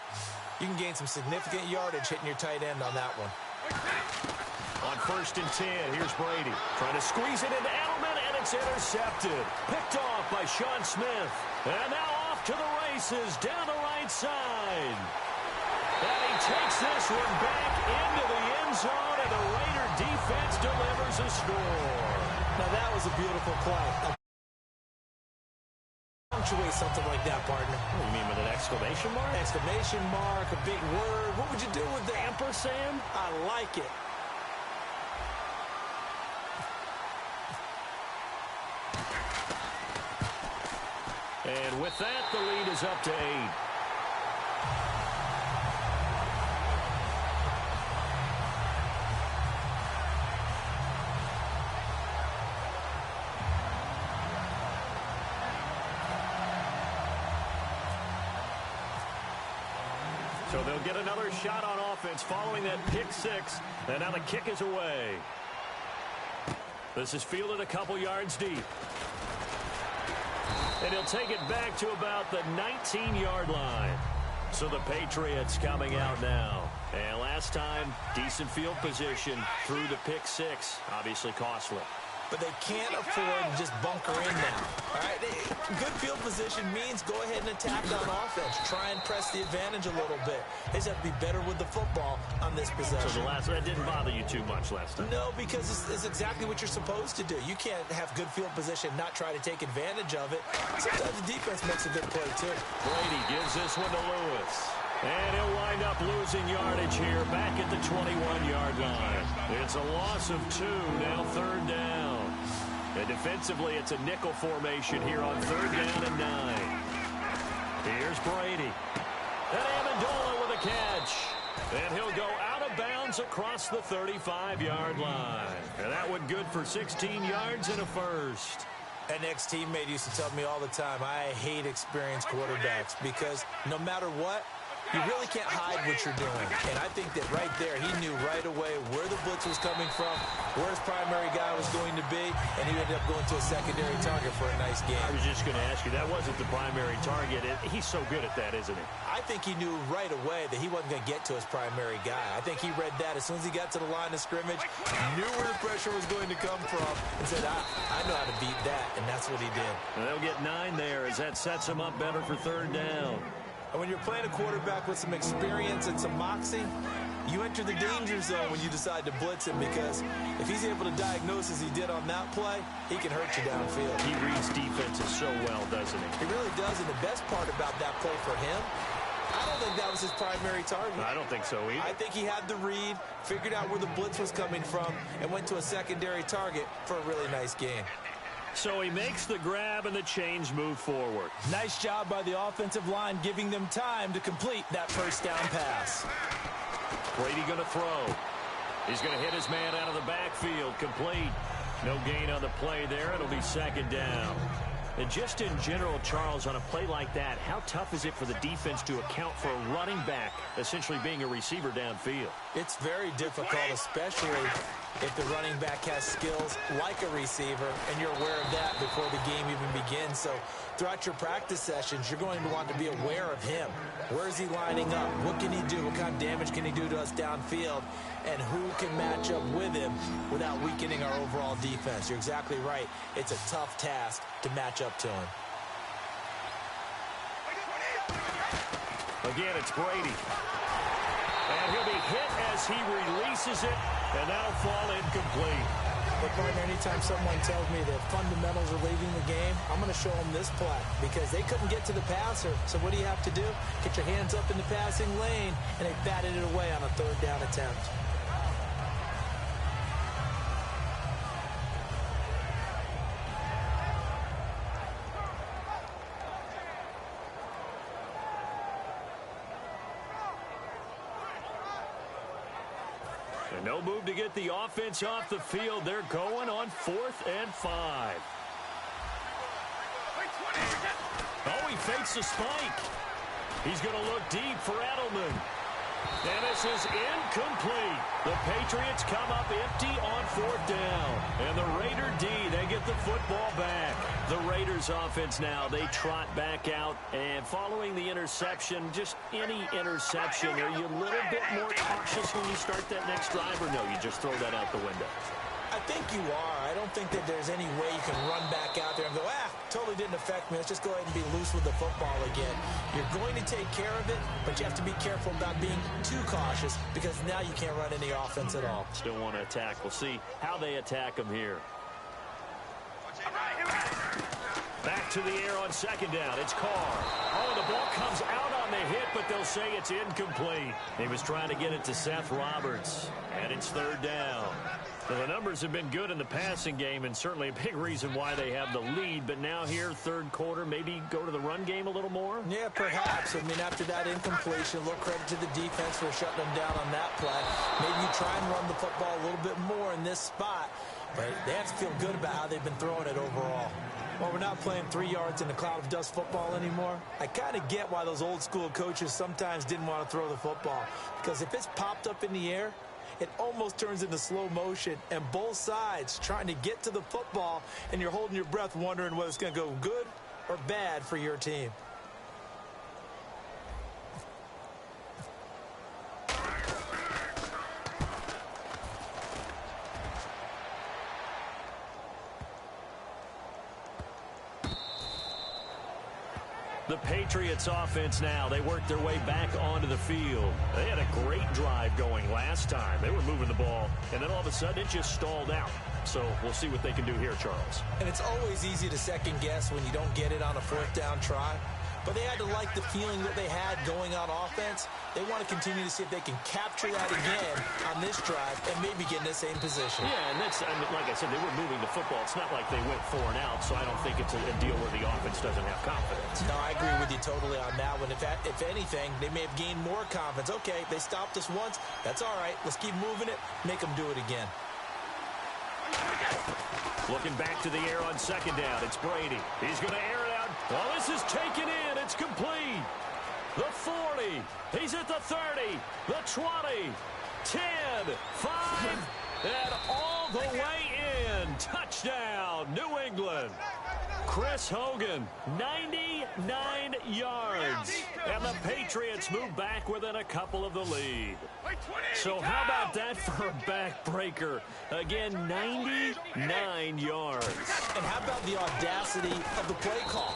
you can gain some significant yardage hitting your tight end on that one. On 1st and 10, here's Brady. Trying to squeeze it into Edelman, and it's intercepted. Picked off by Sean Smith. And now off to the races down the right side. And he takes this one back into the end zone, and the Raider defense delivers a score. Now, that was a beautiful play. Punctuate something like that, partner. What do you mean with an exclamation mark? Exclamation mark, a big word. What would you do with that? Ampersand? I like it. And with that, the lead is up to 8. So they'll get another shot on offense following that pick six. And now the kick is away. This is fielded a couple yards deep. And he'll take it back to about the 19-yard line. So the Patriots coming out now. And last time, decent field position through the pick six. Obviously costly. But they can't afford to just bunker in now. All right, good field position means go ahead and attack on offense. Try and press the advantage a little bit. They just have to be better with the football on this possession. So that didn't bother you too much last time? No, because it's exactly what you're supposed to do. You can't have good field position, not try to take advantage of it. Sometimes the defense makes a good play, too. Brady gives this one to Lewis. And he'll wind up losing yardage here back at the 21-yard line. It's a loss of 2, now 3rd down. And defensively, it's a nickel formation here on 3rd down and 9. Here's Brady. And Amendola with a catch. And he'll go out of bounds across the 35-yard line. And that one good for 16 yards and a first. An ex-teammate used to tell me all the time, I hate experienced quarterbacks because no matter what, you really can't hide what you're doing. And I think that right there, he knew right away where the blitz was coming from, where his primary guy was going to be, and he ended up going to a secondary target for a nice game. I was just going to ask you, that wasn't the primary target. He's so good at that, isn't he? I think he knew right away that he wasn't going to get to his primary guy. I think he read that as soon as he got to the line of scrimmage, knew where the pressure was going to come from, and said, I know how to beat that, and that's what he did. And they'll get 9 there as that sets him up better for 3rd down. And when you're playing a quarterback with some experience and some moxie, you enter the danger zone when you decide to blitz him because if he's able to diagnose as he did on that play, he can hurt you downfield. He reads defenses so well, doesn't he? He really does, and the best part about that play for him, I don't think that was his primary target. I don't think so either. I think he had the read, figured out where the blitz was coming from, and went to a secondary target for a really nice game. So he makes the grab and the chains move forward. Nice job by the offensive line giving them time to complete that first down pass. Brady going to throw. He's going to hit his man out of the backfield. Complete. No gain on the play there. It'll be 2nd down. And just in general, Charles, on a play like that, how tough is it for the defense to account for a running back essentially being a receiver downfield? It's very difficult, especially if the running back has skills like a receiver, and you're aware of that before the game even begins. So throughout your practice sessions, you're going to want to be aware of him. Where is he lining up? What can he do? What kind of damage can he do to us downfield? And who can match up with him without weakening our overall defense? You're exactly right. It's a tough task to match up to him. Again, it's Brady. And he'll be hit as he releases it, and that'll fall incomplete. But, partner, anytime someone tells me that fundamentals are leaving the game, I'm going to show them this play because they couldn't get to the passer. So what do you have to do? Get your hands up in the passing lane, and they batted it away on a 3rd down attempt. And no move to get the offense off the field. They're going on 4th and 5. Oh, he fakes a spike. He's going to look deep for Edelman. And this is incomplete. The Patriots come up empty on 4th down. And the Raider D, they get the football back. The Raiders offense now, they trot back out. And following the interception, just any interception, are you a little bit more cautious when you start that next drive, or no, you just throw that out the window? I think you are. I don't think that there's any way you can run back out there and go, totally didn't affect me. Let's just go ahead and be loose with the football again. You're going to take care of it, but you have to be careful about being too cautious because now you can't run any offense at all. Still want to attack. We'll see how they attack them here. Back to the air on second down. It's Carr. Oh, the ball comes out on the hit, but they'll say it's incomplete. He was trying to get it to Seth Roberts, and it's third down. So the numbers have been good in the passing game, and certainly a big reason why they have the lead. But now here, third quarter, maybe go to the run game a little more? Yeah, perhaps. I mean, after that incompletion, a little credit to the defense for shutting them down on that play. Maybe you try and run the football a little bit more in this spot. But they have to feel good about how they've been throwing it overall. Well, we're not playing 3 yards in a cloud of dust football anymore. I kind of get why those old school coaches sometimes didn't want to throw the football. Because if it's popped up in the air, it almost turns into slow motion. And both sides trying to get to the football, and you're holding your breath wondering whether it's going to go good or bad for your team. The Patriots offense now, they worked their way back onto the field. They had a great drive going last time. They were moving the ball, and then all of a sudden it just stalled out. So we'll see what they can do here, Charles. And it's always easy to second guess when you don't get it on a fourth down try. But they had to like the feeling that they had going on offense. They want to continue to see if they can capture that again on this drive and maybe get in the same position. Yeah, and that's, I mean, like I said, they were moving the football. It's not like they went 4 and out, so I don't think it's a deal where the offense doesn't have confidence. No, I agree with you totally on that one. If anything, they may have gained more confidence. Okay, they stopped us once. That's all right. Let's keep moving it. Make them do it again. Looking back to the air on second down. It's Brady. He's going to air it out. Oh, this is taken in. It's complete. The 40. He's at the 30. The 20. 10. 5. And all the way in. Touchdown, New England. Chris Hogan, 99 yards. And the Patriots move back within a couple of the lead. So how about that for a backbreaker? Again, 99 yards. And how about the audacity of the play call?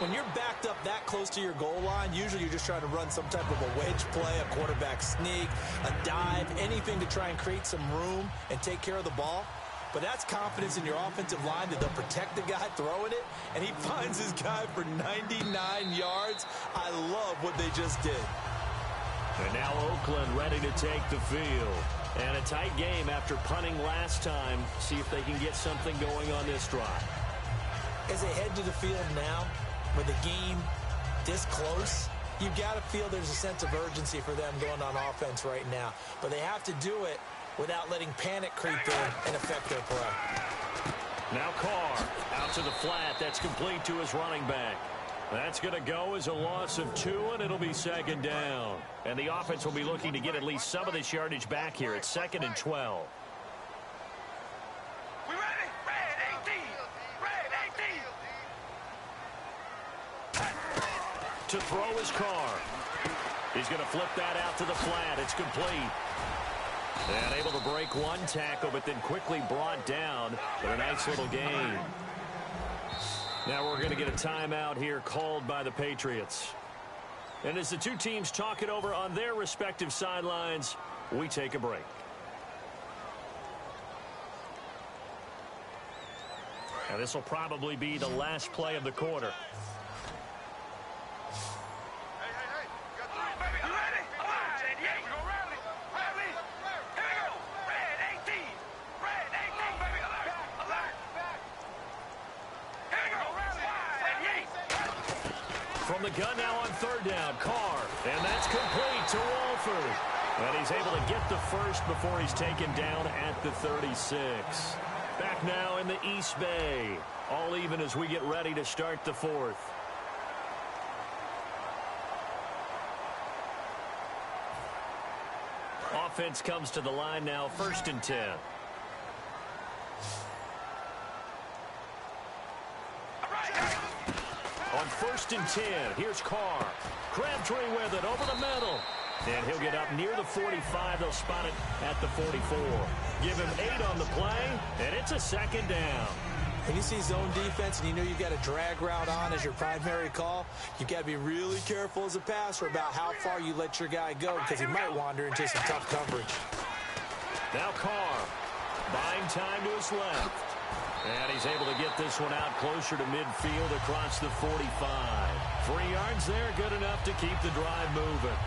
When you're backed up that close to your goal line, usually you're just trying to run some type of a wedge play, a quarterback sneak, a dive, anything to try and create some room and take care of the ball. But that's confidence in your offensive line that they'll protect the guy throwing it, and he finds his guy for 99 yards. I love what they just did. And now Oakland ready to take the field. And a tight game after punting last time. See if they can get something going on this drive. As they head to the field now, with the game this close, you've got to feel there's a sense of urgency for them going on offense right now. But they have to do it without letting panic creep in and affect their play. Now Carr out to the flat. That's complete to his running back. That's going to go as a loss of 2, and it'll be second down. And the offense will be looking to get at least some of this yardage back here. It's 2nd and 12. We ready? Red 18. Red 18. To throw his Carr. He's going to flip that out to the flat. It's complete. And able to break one tackle, but then quickly brought down for a nice little gain. Now we're going to get a timeout here called by the Patriots. And as the two teams talk it over on their respective sidelines, we take a break. Now this will probably be the last play of the quarter. From the gun now on third down, Carr, and that's complete to Walford. And he's able to get the first before he's taken down at the 36. Back now in the East Bay, all even as we get ready to start the fourth. Offense comes to the line now, 1st and 10. On 1st and 10, here's Carr. Crabtree with it over the middle. And he'll get up near the 45. They'll spot it at the 44. Give him 8 on the play, and it's a second down. When you see zone defense and you know you've got a drag route on as your primary call, you've got to be really careful as a passer about how far you let your guy go because he might wander into some tough coverage. Now Carr, buying time to his left. And he's able to get this one out closer to midfield across the 45. 3 yards there, good enough to keep the drive moving.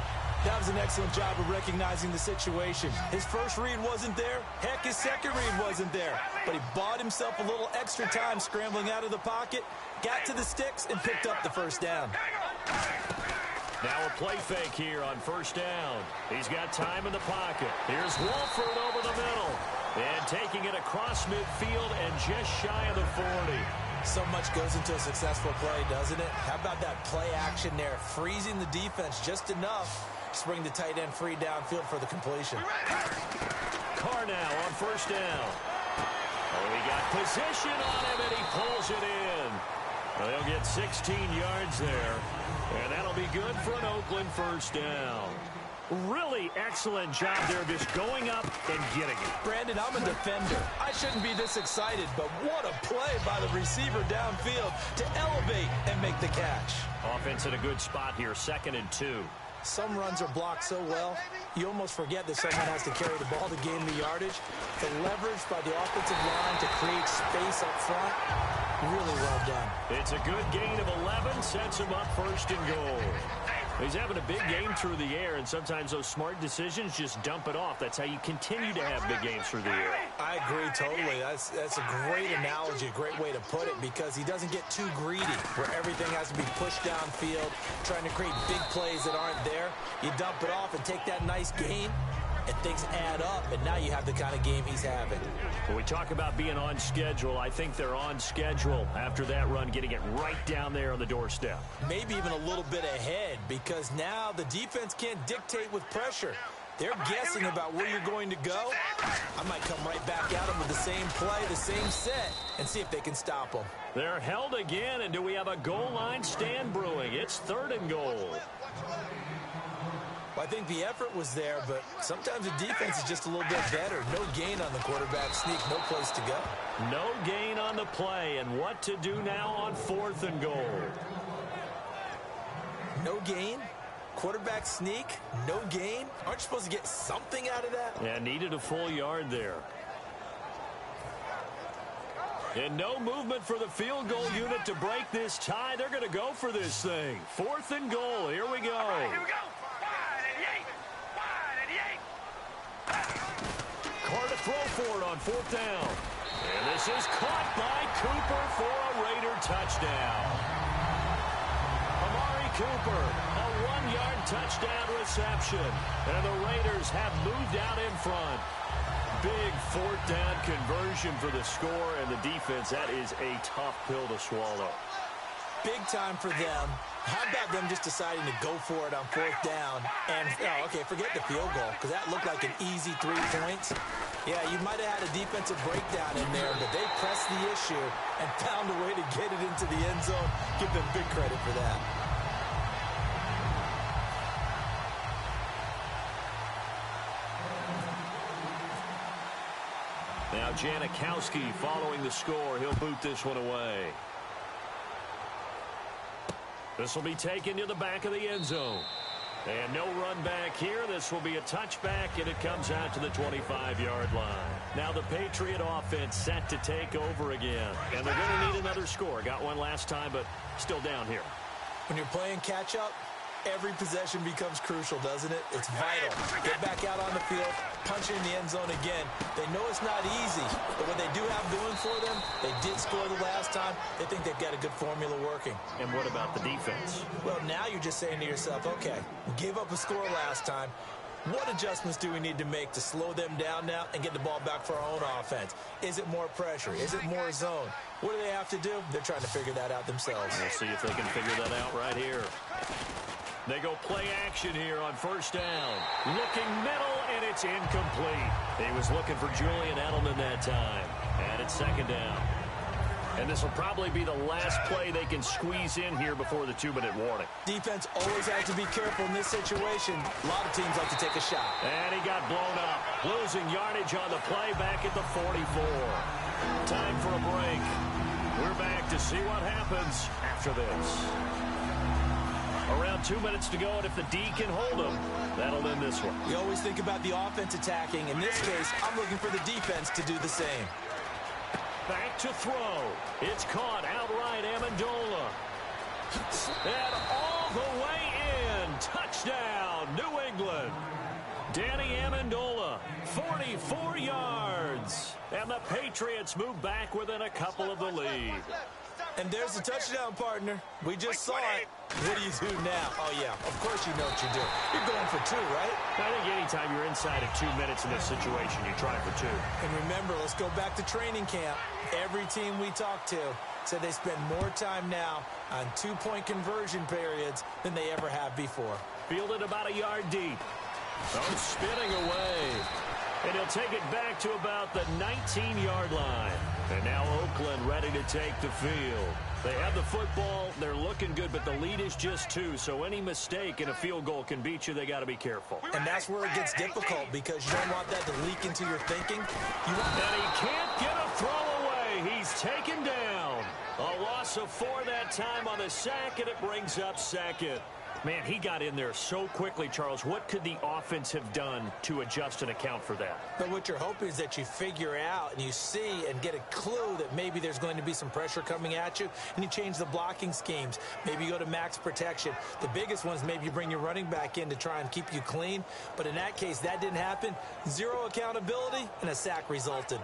That was an excellent job of recognizing the situation. His first read wasn't there. Heck, his second read wasn't there. But he bought himself a little extra time scrambling out of the pocket, got to the sticks, and picked up the first down. Now a play fake here on first down. He's got time in the pocket. Here's Wolford over the middle. And taking it across midfield and just shy of the 40. So much goes into a successful play, doesn't it? How about that play action there, freezing the defense just enough to bring the tight end free downfield for the completion. Carr now on first down. Oh, he got position on him, and he pulls it in. Well, he'll get 16 yards there, and that'll be good for an Oakland first down. Really excellent job there of just going up and getting it. Brandon, I'm a defender. I shouldn't be this excited, but what a play by the receiver downfield to elevate and make the catch. Offense in a good spot here, 2nd and 2. Some runs are blocked so well, you almost forget that someone has to carry the ball to gain the yardage. The leverage by the offensive line to create space up front, really well done. It's a good gain of 11, sets him up 1st and goal. He's having a big game through the air, and sometimes those smart decisions just dump it off. That's how you continue to have big games through the air. I agree totally. That's a great analogy, a great way to put it, because he doesn't get too greedy where everything has to be pushed downfield, trying to create big plays that aren't there. You dump it off and take that nice gain, and things add up, and now you have the kind of game he's having. When we talk about being on schedule, I think they're on schedule after that run, getting it right down there on the doorstep. Maybe even a little bit ahead, because now the defense can't dictate with pressure. They're guessing about where you're going to go. I might come right back at them with the same play, the same set, and see if they can stop them. They're held again, and do we have a goal line stand brewing? It's 3rd and goal. I think the effort was there, but sometimes the defense is just a little bit better. No gain on the quarterback sneak, no place to go. No gain on the play, and what to do now on 4th and goal? No gain? Quarterback sneak? No gain? Aren't you supposed to get something out of that? Yeah, needed a full yard there. And no movement for the field goal unit to break this tie. They're going to go for this thing. 4th and goal. Here we go. Here we go. Carr to throw for it on 4th down. And this is caught by Cooper for a Raider touchdown. Amari Cooper, a 1-yard touchdown reception. And the Raiders have moved out in front. Big 4th down conversion for the score, and the defense, that is a tough pill to swallow. Big time for them. How about them just deciding to go for it on 4th down? And, oh, okay, forget the field goal, because that looked like an easy 3 points. Yeah, you might have had a defensive breakdown in there, but they pressed the issue and found a way to get it into the end zone. Give them big credit for that. Now Janikowski following the score. He'll boot this one away. This will be taken to the back of the end zone. And no run back here. This will be a touchback, and it comes out to the 25-yard line. Now the Patriot offense set to take over again. And they're going to need another score. Got one last time, but still down here. When you're playing catch-up, every possession becomes crucial, doesn't it? It's vital. Get back out on the field, punch in the end zone again. They know it's not easy, but what they do have going for them, they did score the last time. They think they've got a good formula working. And what about the defense? Well, now you're just saying to yourself, okay, we gave up a score last time. What adjustments do we need to make to slow them down now and get the ball back for our own offense? Is it more pressure? Is it more zone? What do they have to do? They're trying to figure that out themselves. We'll see if they can figure that out right here. They go play action here on 1st down. Looking middle, and it's incomplete. He was looking for Julian Edelman that time. And it's 2nd down. And this will probably be the last play they can squeeze in here before the 2-minute warning. Defense always has to be careful in this situation. A lot of teams like to take a shot. And he got blown up. Losing yardage on the play back at the 44. Time for a break. We're back to see what happens after this. Around 2 minutes to go, and if the D can hold them, that'll end this one. You always think about the offense attacking. In this case, I'm looking for the defense to do the same. Back to throw. It's caught outright, Amendola. And all the way in. Touchdown, New England. Danny Amendola, 44 yards. And the Patriots move back within a couple of the lead. And there's the touchdown, partner. We just saw it. What do you do now? Oh, yeah, of course you know what you're doing. You're going for two, right? I think anytime you're inside of 2 minutes in this situation, you try for two. And remember, let's go back to training camp. Every team we talked to said they spend more time now on two-point conversion periods than they ever have before. Fielded about a yard deep. Oh, spinning away. And he'll take it back to about the 19-yard line. And now Oakland ready to take the field. They have the football. They're looking good, but the lead is just 2. So any mistake in a field goal can beat you. They got to be careful. And that's where it gets difficult because you don't want that to leak into your thinking. And he can't get a throw away. He's taken down. A loss of 4 that time on the sack, and it brings up second. Man, he got in there so quickly, Charles. What could the offense have done to adjust and account for that? But what you're hoping is that you figure out and you see and get a clue that maybe there's going to be some pressure coming at you, and you change the blocking schemes. Maybe you go to max protection. The biggest one is maybe you bring your running back in to try and keep you clean. But in that case, that didn't happen. 0 accountability, and a sack resulted.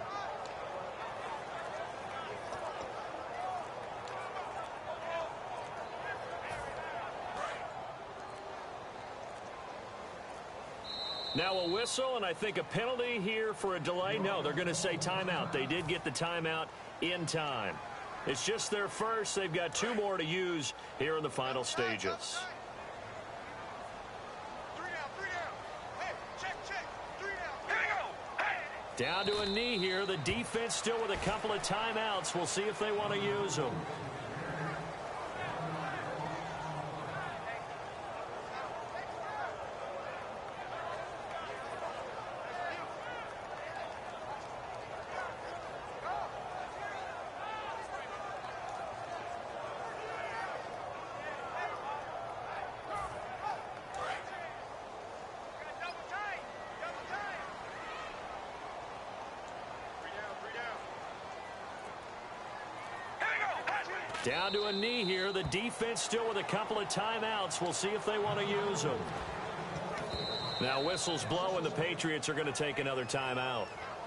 Now a whistle, and I think a penalty here for a delay. No, they're going to say timeout. They did get the timeout in time. It's just their first. They've got 2 more to use here in the final stages. 3 down. Hey, check. 3 down. Here we go. Hey. Down to a knee here. The defense still with a couple of timeouts. We'll see if they want to use them. Down to a knee here. The defense still with a couple of timeouts. We'll see if they want to use them. Now whistles blow, and the Patriots are going to take another timeout.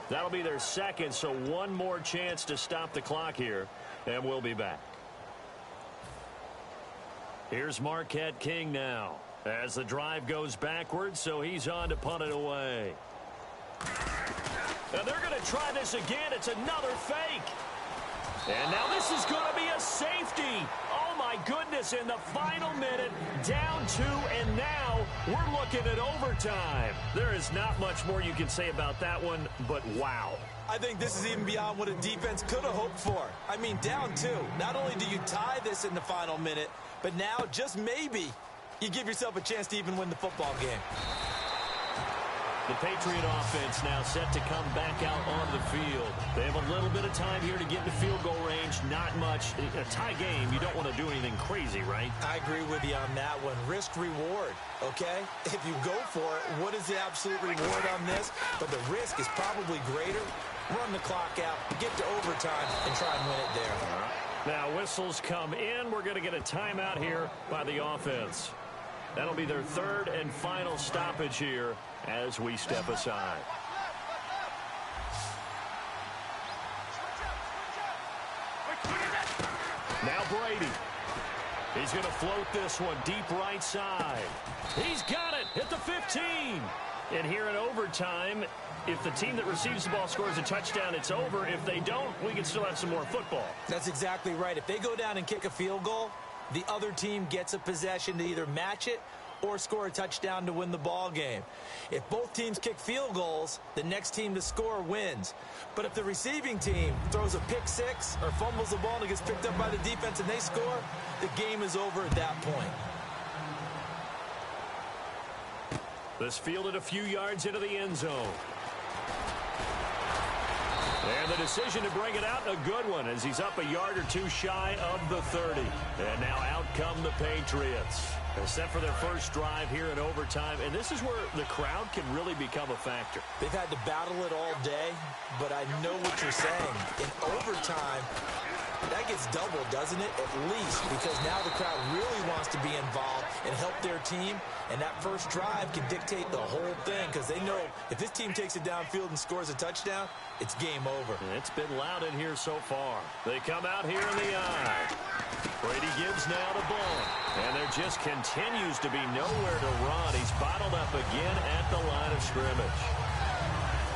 That'll be their second, so 1 more chance to stop the clock here, and we'll be back. Here's Marquette King now as the drive goes backwards, so he's on to punt it away. And they're going to try this again. It's another fake. And now this is going to be a safety. Oh, my goodness, in the final minute, down 2, and now we're looking at overtime. There is not much more you can say about that one, but wow. I think this is even beyond what a defense could have hoped for. I mean, down 2. Not only do you tie this in the final minute, but now, just maybe, you give yourself a chance to even win the football game. The Patriot offense now set to come back out onto the field. They have a little bit of time here to get into field goal range. Not much. A tie game, you don't want to do anything crazy, right? I agree with you on that one. Risk-reward, okay? If you go for it, what is the absolute reward on this? But the risk is probably greater. Run the clock out, get to overtime, and try and win it there. Now whistles come in. We're going to get a timeout here by the offense. That'll be their 3rd and final stoppage here as we step aside. Now Brady. He's going to float this one deep right side. He's got it at the 15. And here in overtime, if the team that receives the ball scores a touchdown, it's over. If they don't, we can still have some more football. That's exactly right. If they go down and kick a field goal, the other team gets a possession to either match it or score a touchdown to win the ball game. If both teams kick field goals, the next team to score wins. But if the receiving team throws a pick 6 or fumbles the ball and it gets picked up by the defense and they score, the game is over at that point. This fielded a few yards into the end zone. And the decision to bring it out, a good one, as he's up a yard or two shy of the 30. And now out come the Patriots. They're set for their first drive here in overtime, and this is where the crowd can really become a factor. They've had to battle it all day, but I know what you're saying. In overtime, that gets doubled, doesn't it? At least, because now the crowd really wants to be involved and help their team, and that first drive can dictate the whole thing, because they know if this team takes it downfield and scores a touchdown, it's game over. It's been loud in here so far. They come out here in the eye. Brady gives now to Bond, and there just continues to be nowhere to run. He's bottled up again at the line of scrimmage.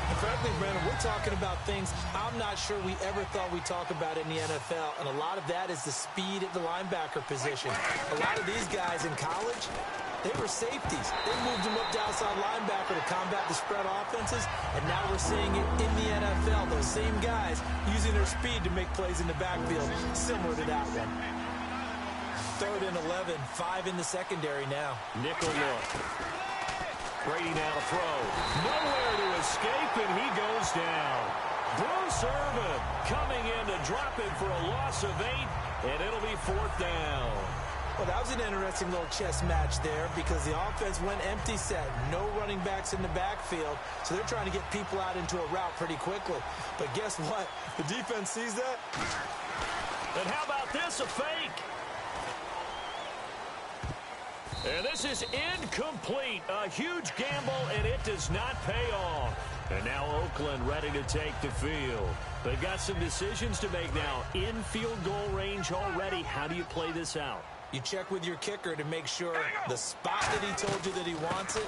And frankly, Brandon, we're talking about things I'm not sure we ever thought we'd talk about in the NFL, and a lot of that is the speed at the linebacker position. A lot of these guys in college, they were safeties. They moved them up to outside linebacker to combat the spread offenses, and now we're seeing it in the NFL. Those same guys using their speed to make plays in the backfield, similar to that one. 3rd and 11, 5 in the secondary now. Nickel look. Brady now to throw. Nowhere to escape, and he goes down. Bruce Irvin coming in to drop him for a loss of 8, and it'll be 4th down. Well, that was an interesting little chess match there because the offense went empty set. No running backs in the backfield, so they're trying to get people out into a route pretty quickly. But guess what? The defense sees that. And how about this, a fake? And this is incomplete. A huge gamble, and it does not pay off. And now Oakland ready to take the field. They've got some decisions to make now. In field goal range already. How do you play this out? You check with your kicker to make sure the spot that he told you that he wants it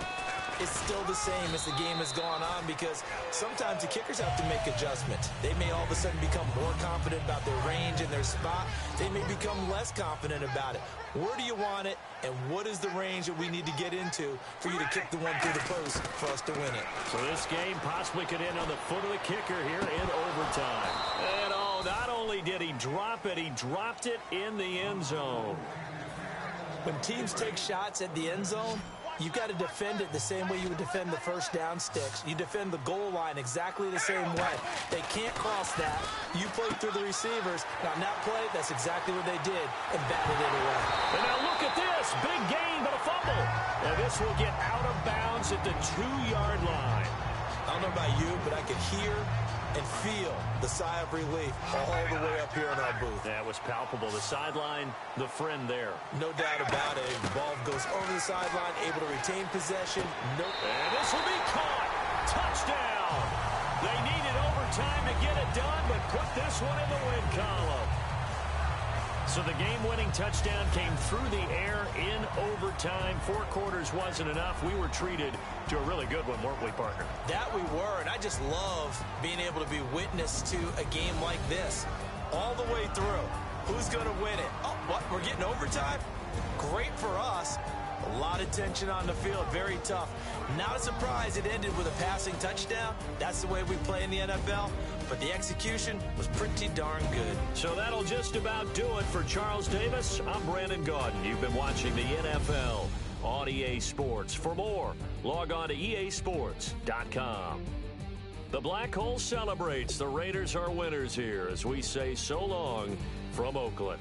is still the same as the game has gone on, because sometimes the kickers have to make adjustments. They may all of a sudden become more confident about their range and their spot. They may become less confident about it. Where do you want it, and what is the range that we need to get into for you to kick the one through the post for us to win it? So this game possibly could end on the foot of the kicker here in overtime. And oh, not only did he drop it, he dropped it in the end zone. When teams take shots at the end zone, you've got to defend it the same way you would defend the first down sticks. You defend the goal line exactly the same way. They can't cross that. You play through the receivers. Now, on that play, that's exactly what they did, and batted it away. And now look at this. Big gain, but a fumble. And this will get out of bounds at the 2-yard line. I don't know about you, but I could hear and feel the sigh of relief all the way up here in our booth. That was palpable. The sideline, the friend there. No doubt about it. The ball goes over the sideline, able to retain possession. Nope. And this will be caught. Touchdown. They needed overtime to get it done, but put this one in the win column. So the game-winning touchdown came through the air in overtime. 4 quarters wasn't enough. We were treated to a really good one, weren't we, partner? That we were, and I just love being able to be witness to a game like this. All the way through. Who's going to win it? Oh, what? We're getting overtime? Great for us. A lot of tension on the field. Very tough. Not a surprise it ended with a passing touchdown. That's the way we play in the NFL. But the execution was pretty darn good. So that'll just about do it for Charles Davis. I'm Brandon Gaudin. You've been watching the NFL on EA Sports. For more, log on to easports.com. The Black Hole celebrates. The Raiders are winners here as we say so long from Oakland.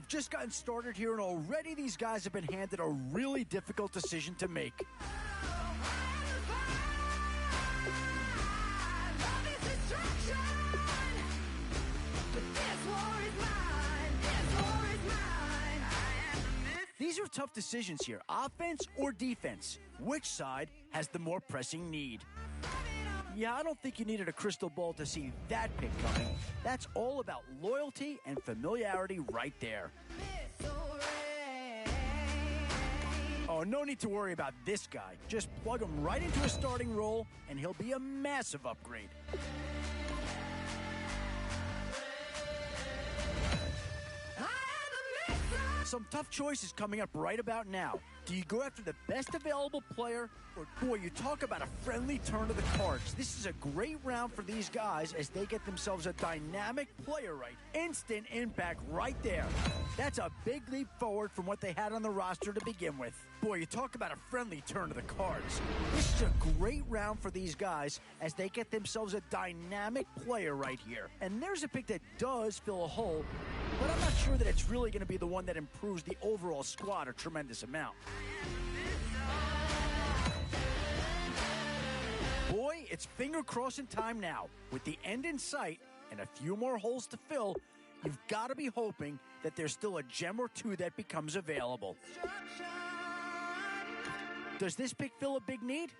we've just gotten started here, and already these guys have been handed a really difficult decision to make. These are tough decisions here, offense or defense. Which side has the more pressing need? Yeah, I don't think you needed a crystal ball to see that pick coming. That's all about loyalty and familiarity right there. Oh, no need to worry about this guy. Just plug him right into a starting role, and he'll be a massive upgrade. Some tough choices coming up right about now. Do you go after the best available player, or boy, you talk about a friendly turn of the cards. This is a great round for these guys as they get themselves a dynamic player right. Instant impact right there. That's a big leap forward from what they had on the roster to begin with. Boy, you talk about a friendly turn of the cards. This is a great round for these guys as they get themselves a dynamic player right here. And there's a pick that does fill a hole, but I'm not sure that it's really going to be the one that improves the overall squad a tremendous amount. Boy, it's finger-crossing time now. With the end in sight and a few more holes to fill, you've got to be hoping that there's still a gem or two that becomes available. Does this pick fill a big need?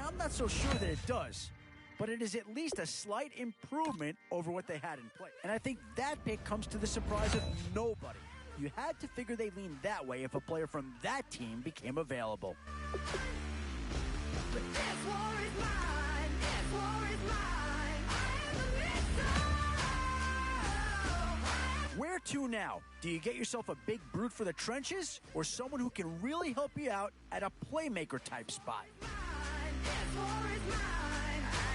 I'm not so sure that it does, but it is at least a slight improvement over what they had in play. And I think that pick comes to the surprise of nobody. You had to figure they leaned that way if a player from that team became available. But this war is mine. This war is mine. I am the missile. Where to now? Do you get yourself a big brute for the trenches, or someone who can really help you out at a playmaker type spot? This war is mine. I am the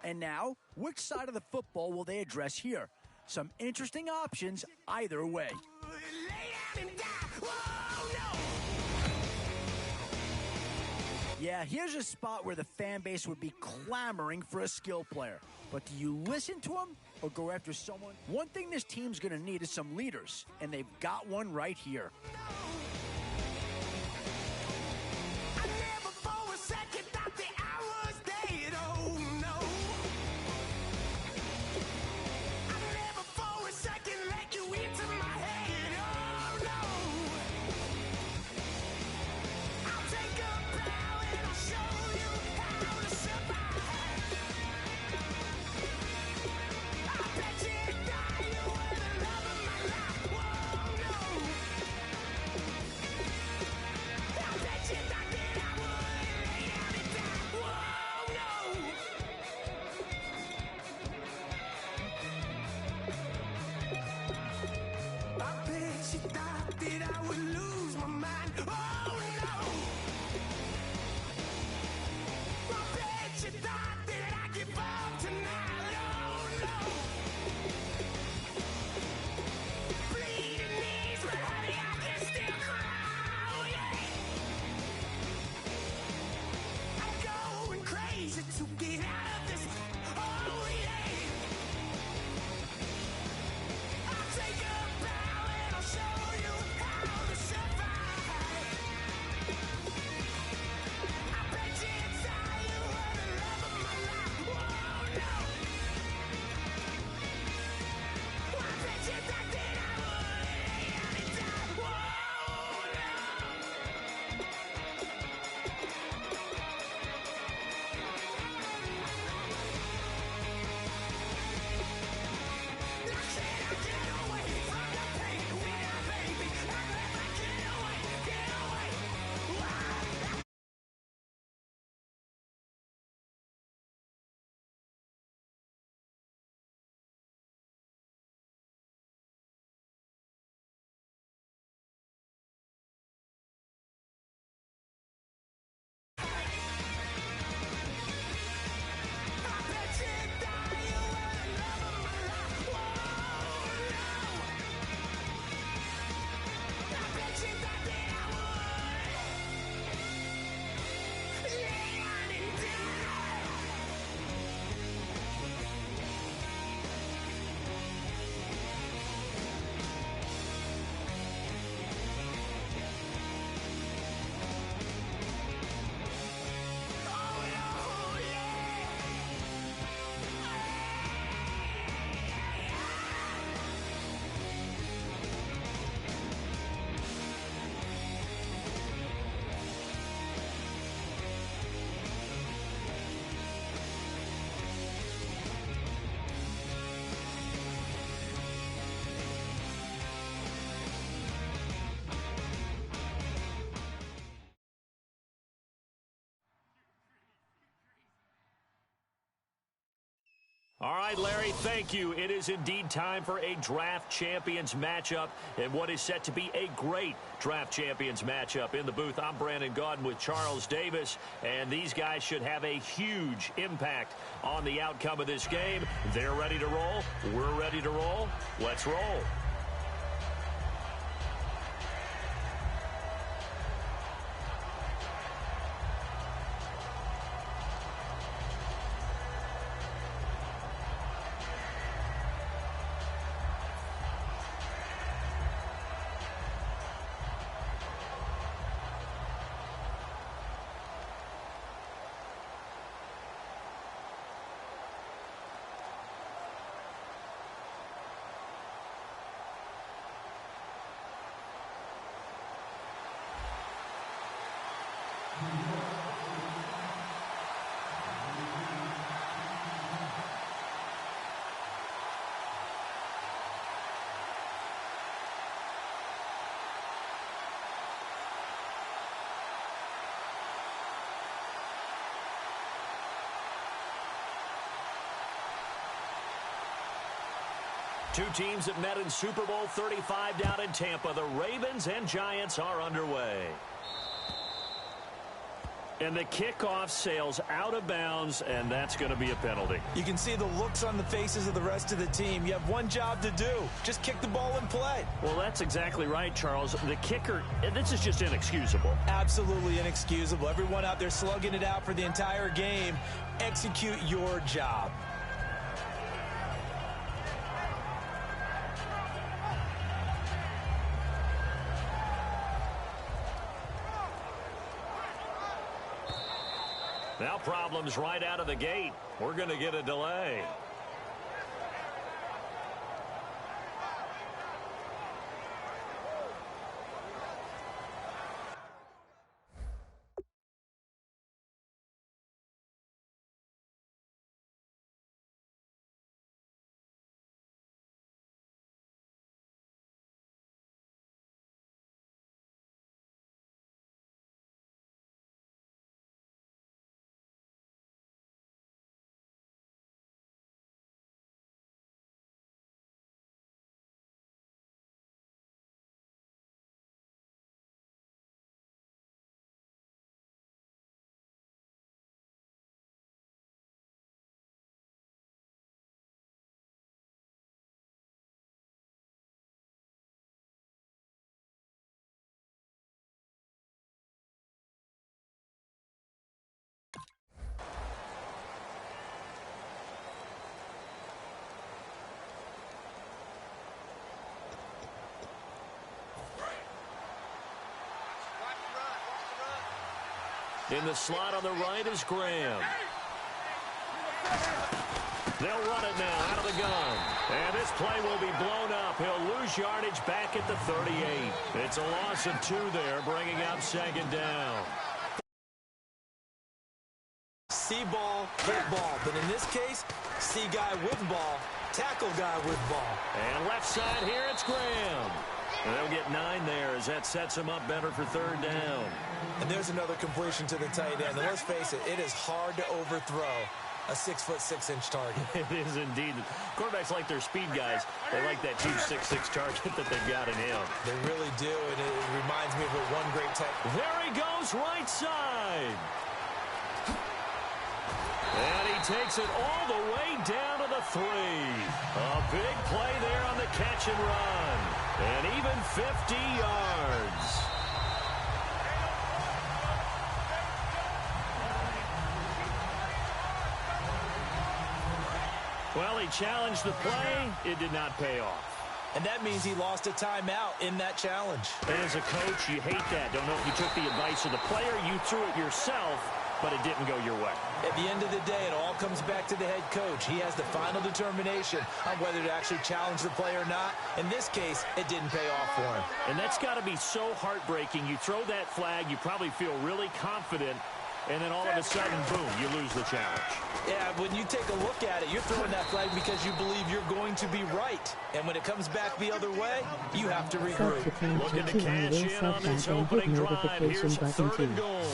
And now, which side of the football will they address here? Some interesting options either way. Yeah, here's a spot where the fan base would be clamoring for a skill player. But do you listen to them or go after someone? One thing this team's going to need is some leaders, and they've got one right here. All right, Larry, thank you. It is indeed time for a Draft Champions matchup and what is set to be a great Draft Champions matchup. In the booth, I'm Brandon Gaudin with Charles Davis, and these guys should have a huge impact on the outcome of this game. They're ready to roll. We're ready to roll. Let's roll. Two teams that met in Super Bowl 35 down in Tampa. The Ravens and Giants are underway. And the kickoff sails out of bounds, and that's going to be a penalty. You can see the looks on the faces of the rest of the team. You have one job to do. Just kick the ball and play. Well, that's exactly right, Charles. The kicker, this is just inexcusable. Absolutely inexcusable. Everyone out there slugging it out for the entire game. Execute your job. Now problems right out of the gate. We're going to get a delay. In the slot on the right is Graham. They'll run it now out of the gun. And this play will be blown up. He'll lose yardage back at the 38. It's a loss of 2 there, bringing up second down. See ball, hit ball. But in this case, see guy with ball, tackle guy with ball. And left side here, it's Graham. And they'll get 9 there as that sets him up better for third down. And there's another completion to the tight end. And let's face it, it is hard to overthrow a 6'6" target. It is indeed. Quarterbacks like their speed guys. They like that huge 6'6" target that they've got in him. They really do, and it reminds me of the one great tech. There he goes, right side. And he takes it all the way down to the 3. A big play there on the catch and run. And even 50 yards. Well, he challenged the play. It did not pay off. And that means he lost a timeout in that challenge. And as a coach, you hate that. Don't know if you took the advice of the player. You threw it yourself, but it didn't go your way. At the end of the day, it all comes back to the head coach. He has the final determination on whether to actually challenge the play or not. In this case, it didn't pay off for him. And that's got to be so heartbreaking. You throw that flag, you probably feel really confident, and then all of a sudden, boom, you lose the challenge. Yeah, when you take a look at it, you're throwing that flag because you believe you're going to be right. And when it comes back the other way, you have to regroup. Looking to cash in on this opening drive. Here's 3rd and goal.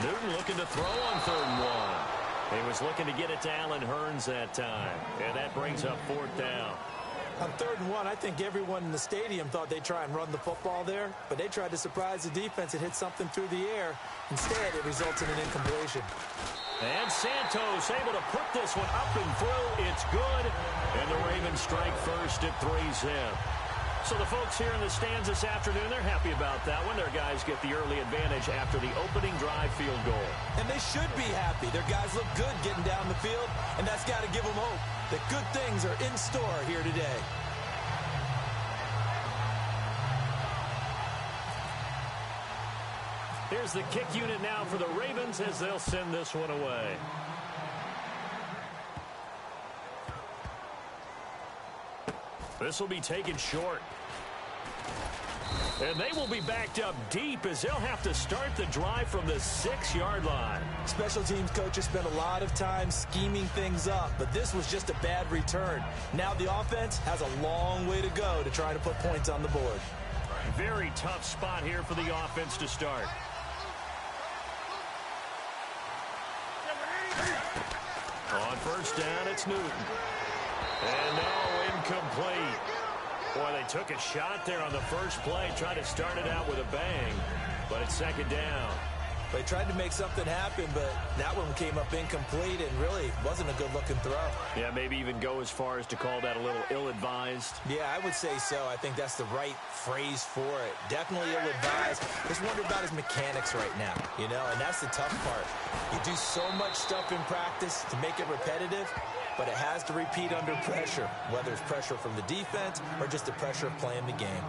Newton looking to throw on 3rd and 1. He was looking to get it to Allen Hurns that time, and that brings up 4th down. On 3rd and 1, I think everyone in the stadium thought they'd try and run the football there, but they tried to surprise the defense and hit something through the air. Instead, it results in an incompletion. And Santos able to put this one up and through. It's good. And the Ravens strike first at 3-zip. So the folks here in the stands this afternoon, they're happy about that one. Their guys get the early advantage after the opening drive field goal. And they should be happy. Their guys look good getting down the field, and that's got to give them hope that good things are in store here today. Here's the kick unit now for the Ravens as they'll send this one away. This will be taken short. And they will be backed up deep as they'll have to start the drive from the 6-yard line. Special teams coaches spent a lot of time scheming things up, but this was just a bad return. Now the offense has a long way to go to try to put points on the board. Very tough spot here for the offense to start. On 1st down, it's Newton. And no, incomplete. Boy, they took a shot there on the first play, tried to start it out with a bang, but it's 2nd down. They tried to make something happen, but that one came up incomplete and really wasn't a good-looking throw. Yeah, maybe even go as far as to call that a little ill-advised. Yeah, I would say so. I think that's the right phrase for it. Definitely ill-advised. Just wonder about his mechanics right now, you know, and that's the tough part. You do so much stuff in practice to make it repetitive, but it has to repeat under pressure, whether it's pressure from the defense or just the pressure of playing the game.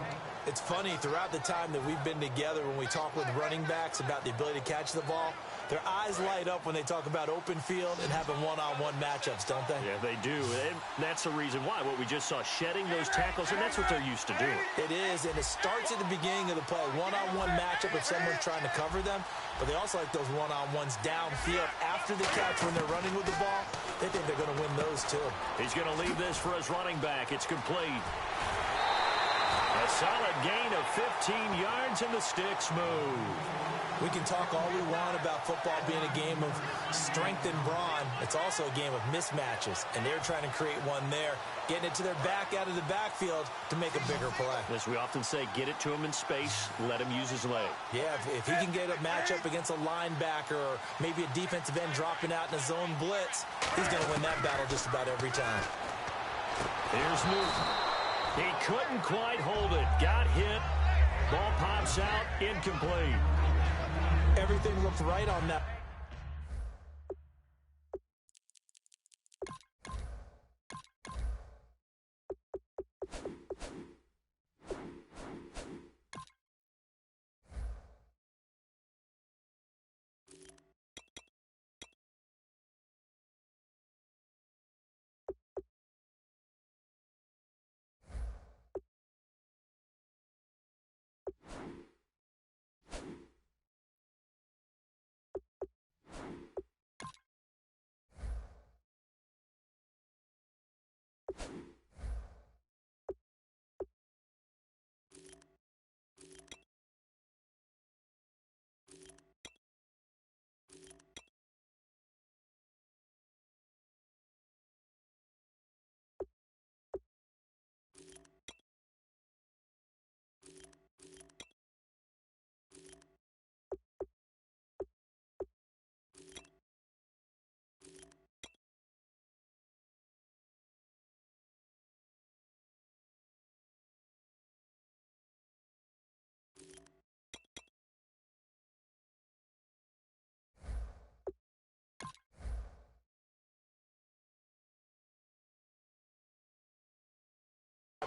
It's funny, throughout the time that we've been together, when we talk with running backs about the ability to catch the ball, their eyes light up when they talk about open field and having one-on-one matchups, don't they? Yeah, they do. And that's the reason why. What we just saw, shedding those tackles, and that's what they're used to doing. It is, and it starts at the beginning of the play. One-on-one matchup if someone's trying to cover them, but they also like those one-on-ones downfield after the catch when they're running with the ball. They think they're going to win those, too. He's going to leave this for his running back. It's complete. A solid gain of 15 yards, and the sticks move. We can talk all we want about football being a game of strength and brawn. It's also a game of mismatches, and they're trying to create one there, getting it to their back out of the backfield to make a bigger play. As we often say, get it to him in space, let him use his leg. Yeah, if he can get a matchup against a linebacker or maybe a defensive end dropping out in a zone blitz, he's going to win that battle just about every time. Here's Newton. He couldn't quite hold it. Got hit. Ball pops out. Incomplete. Everything looked right on that.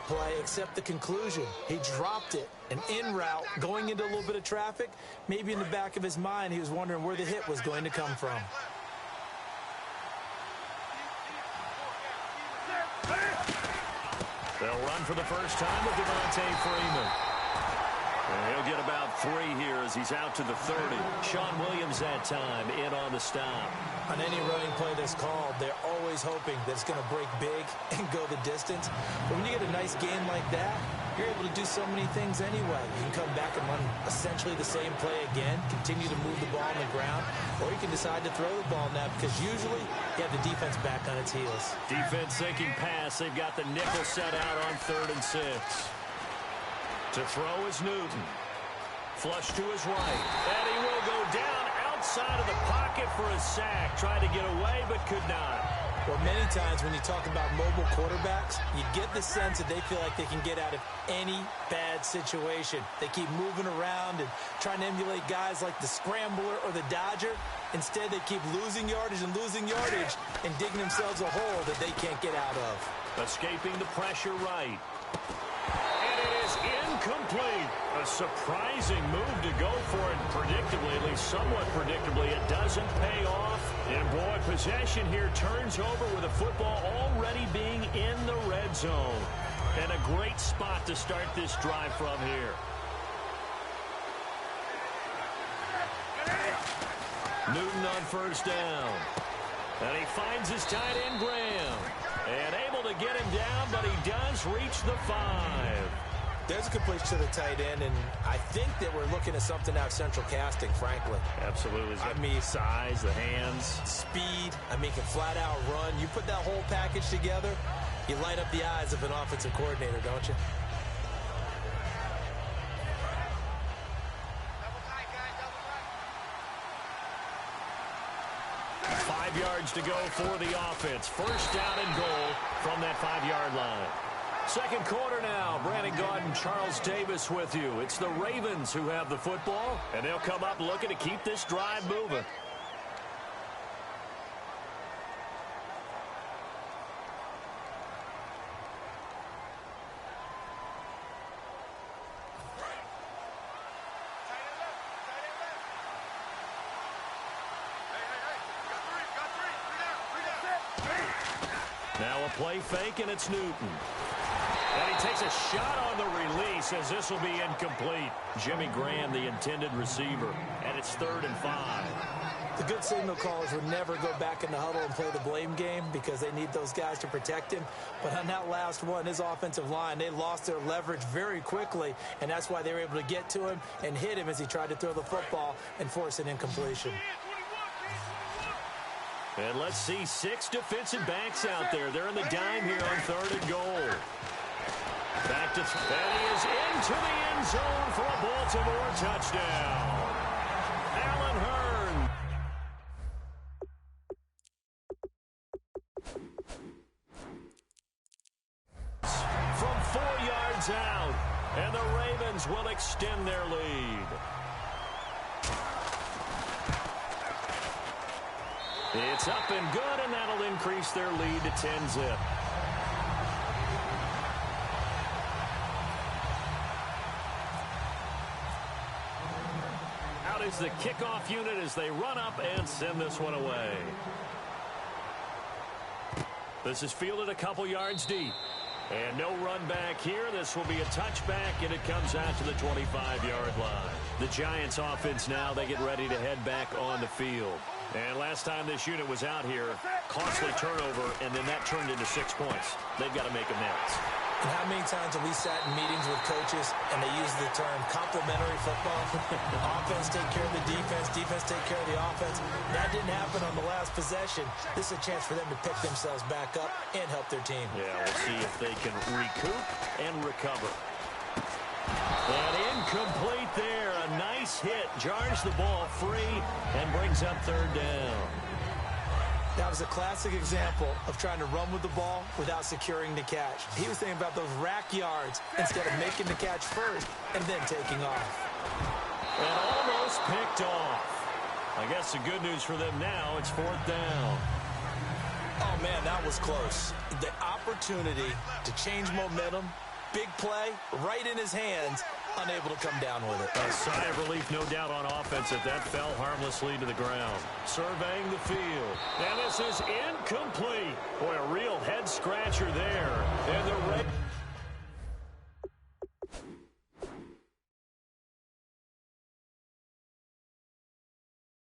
Play except the conclusion. He dropped it, an en route, going into a little bit of traffic. Maybe in the back of his mind, he was wondering where the hit was going to come from. They'll run for the first time with Devontae Freeman. And he'll get about 3 here as he's out to the 30. Sean Williams that time in on the stop. On any running play that's called, they're always hoping that it's going to break big and go the distance. But when you get a nice gain like that, you're able to do so many things anyway. You can come back and run essentially the same play again, continue to move the ball on the ground, or you can decide to throw the ball now because usually you have the defense back on its heels. Defense thinking pass. They've got the nickel set out on 3rd and 6. To throw is Newton. Flush to his right. And he will go down outside of the pocket for a sack. Tried to get away, but could not. Well, many times when you talk about mobile quarterbacks, you get the sense that they feel like they can get out of any bad situation. They keep moving around and trying to emulate guys like the scrambler or the dodger. Instead, they keep losing yardage and digging themselves a hole that they can't get out of. Escaping the pressure right. And it is incomplete. A surprising move to go for it predictably, at least somewhat predictably. It doesn't pay off. And, boy, possession here turns over with the football already being in the red zone. And a great spot to start this drive from here. Newton on 1st down. And he finds his tight end, Graham. And able to get him down, but he does reach the 5. There's a completion to the tight end, and I think that we're looking at something out of central casting, frankly. Absolutely. I mean, size, the hands. Speed. I mean, can flat out run. You put that whole package together, you light up the eyes of an offensive coordinator, don't you? Double tight, guys, double tight. 5 yards to go for the offense. 1st down and goal from that 5-yard line. Second quarter now. Brandon Gaudin, Charles Davis with you. It's the Ravens who have the football, and they'll come up looking to keep this drive moving. Now a play fake, and it's Newton. And he takes a shot on the release as this will be incomplete. Jimmy Graham, the intended receiver, and it's 3rd and 5. The good signal callers would never go back in the huddle and play the blame game because they need those guys to protect him. But on that last one, his offensive line, they lost their leverage very quickly, and that's why they were able to get to him and hit him as he tried to throw the football and force an incompletion. And let's see 6 defensive backs out there. They're in the dime here on 3rd and goal. Back to, and he is into the end zone for a Baltimore touchdown. Allen Hurns. From 4 yards out, and the Ravens will extend their lead. It's up and good, and that'll increase their lead to 10-zip. Out is the kickoff unit as they run up and send this one away. This is fielded a couple yards deep. And no run back here. This will be a touchback, and it comes out to the 25-yard line. The Giants offense now, they get ready to head back on the field. And last time this unit was out here, costly turnover, and then that turned into 6 points. They've got to make amends. And how many times have we sat in meetings with coaches and they use the term complementary football? Offense take care of the defense, defense take care of the offense. That didn't happen on the last possession. This is a chance for them to pick themselves back up and help their team. Yeah, we'll see if they can recoup and recover. And incomplete there. A nice hit. Jars the ball free and brings up 3rd down. That was a classic example of trying to run with the ball without securing the catch. He was thinking about those rack yards instead of making the catch first and then taking off. And almost picked off. I guess the good news for them now, it's 4th down. Oh, man, that was close. The opportunity to change momentum, big play, right in his hands, unable to come down with it. A sigh of relief, no doubt, on offense if that fell harmlessly to the ground. Surveying the field. And this is incomplete. Boy, a real head-scratcher there. And the Red...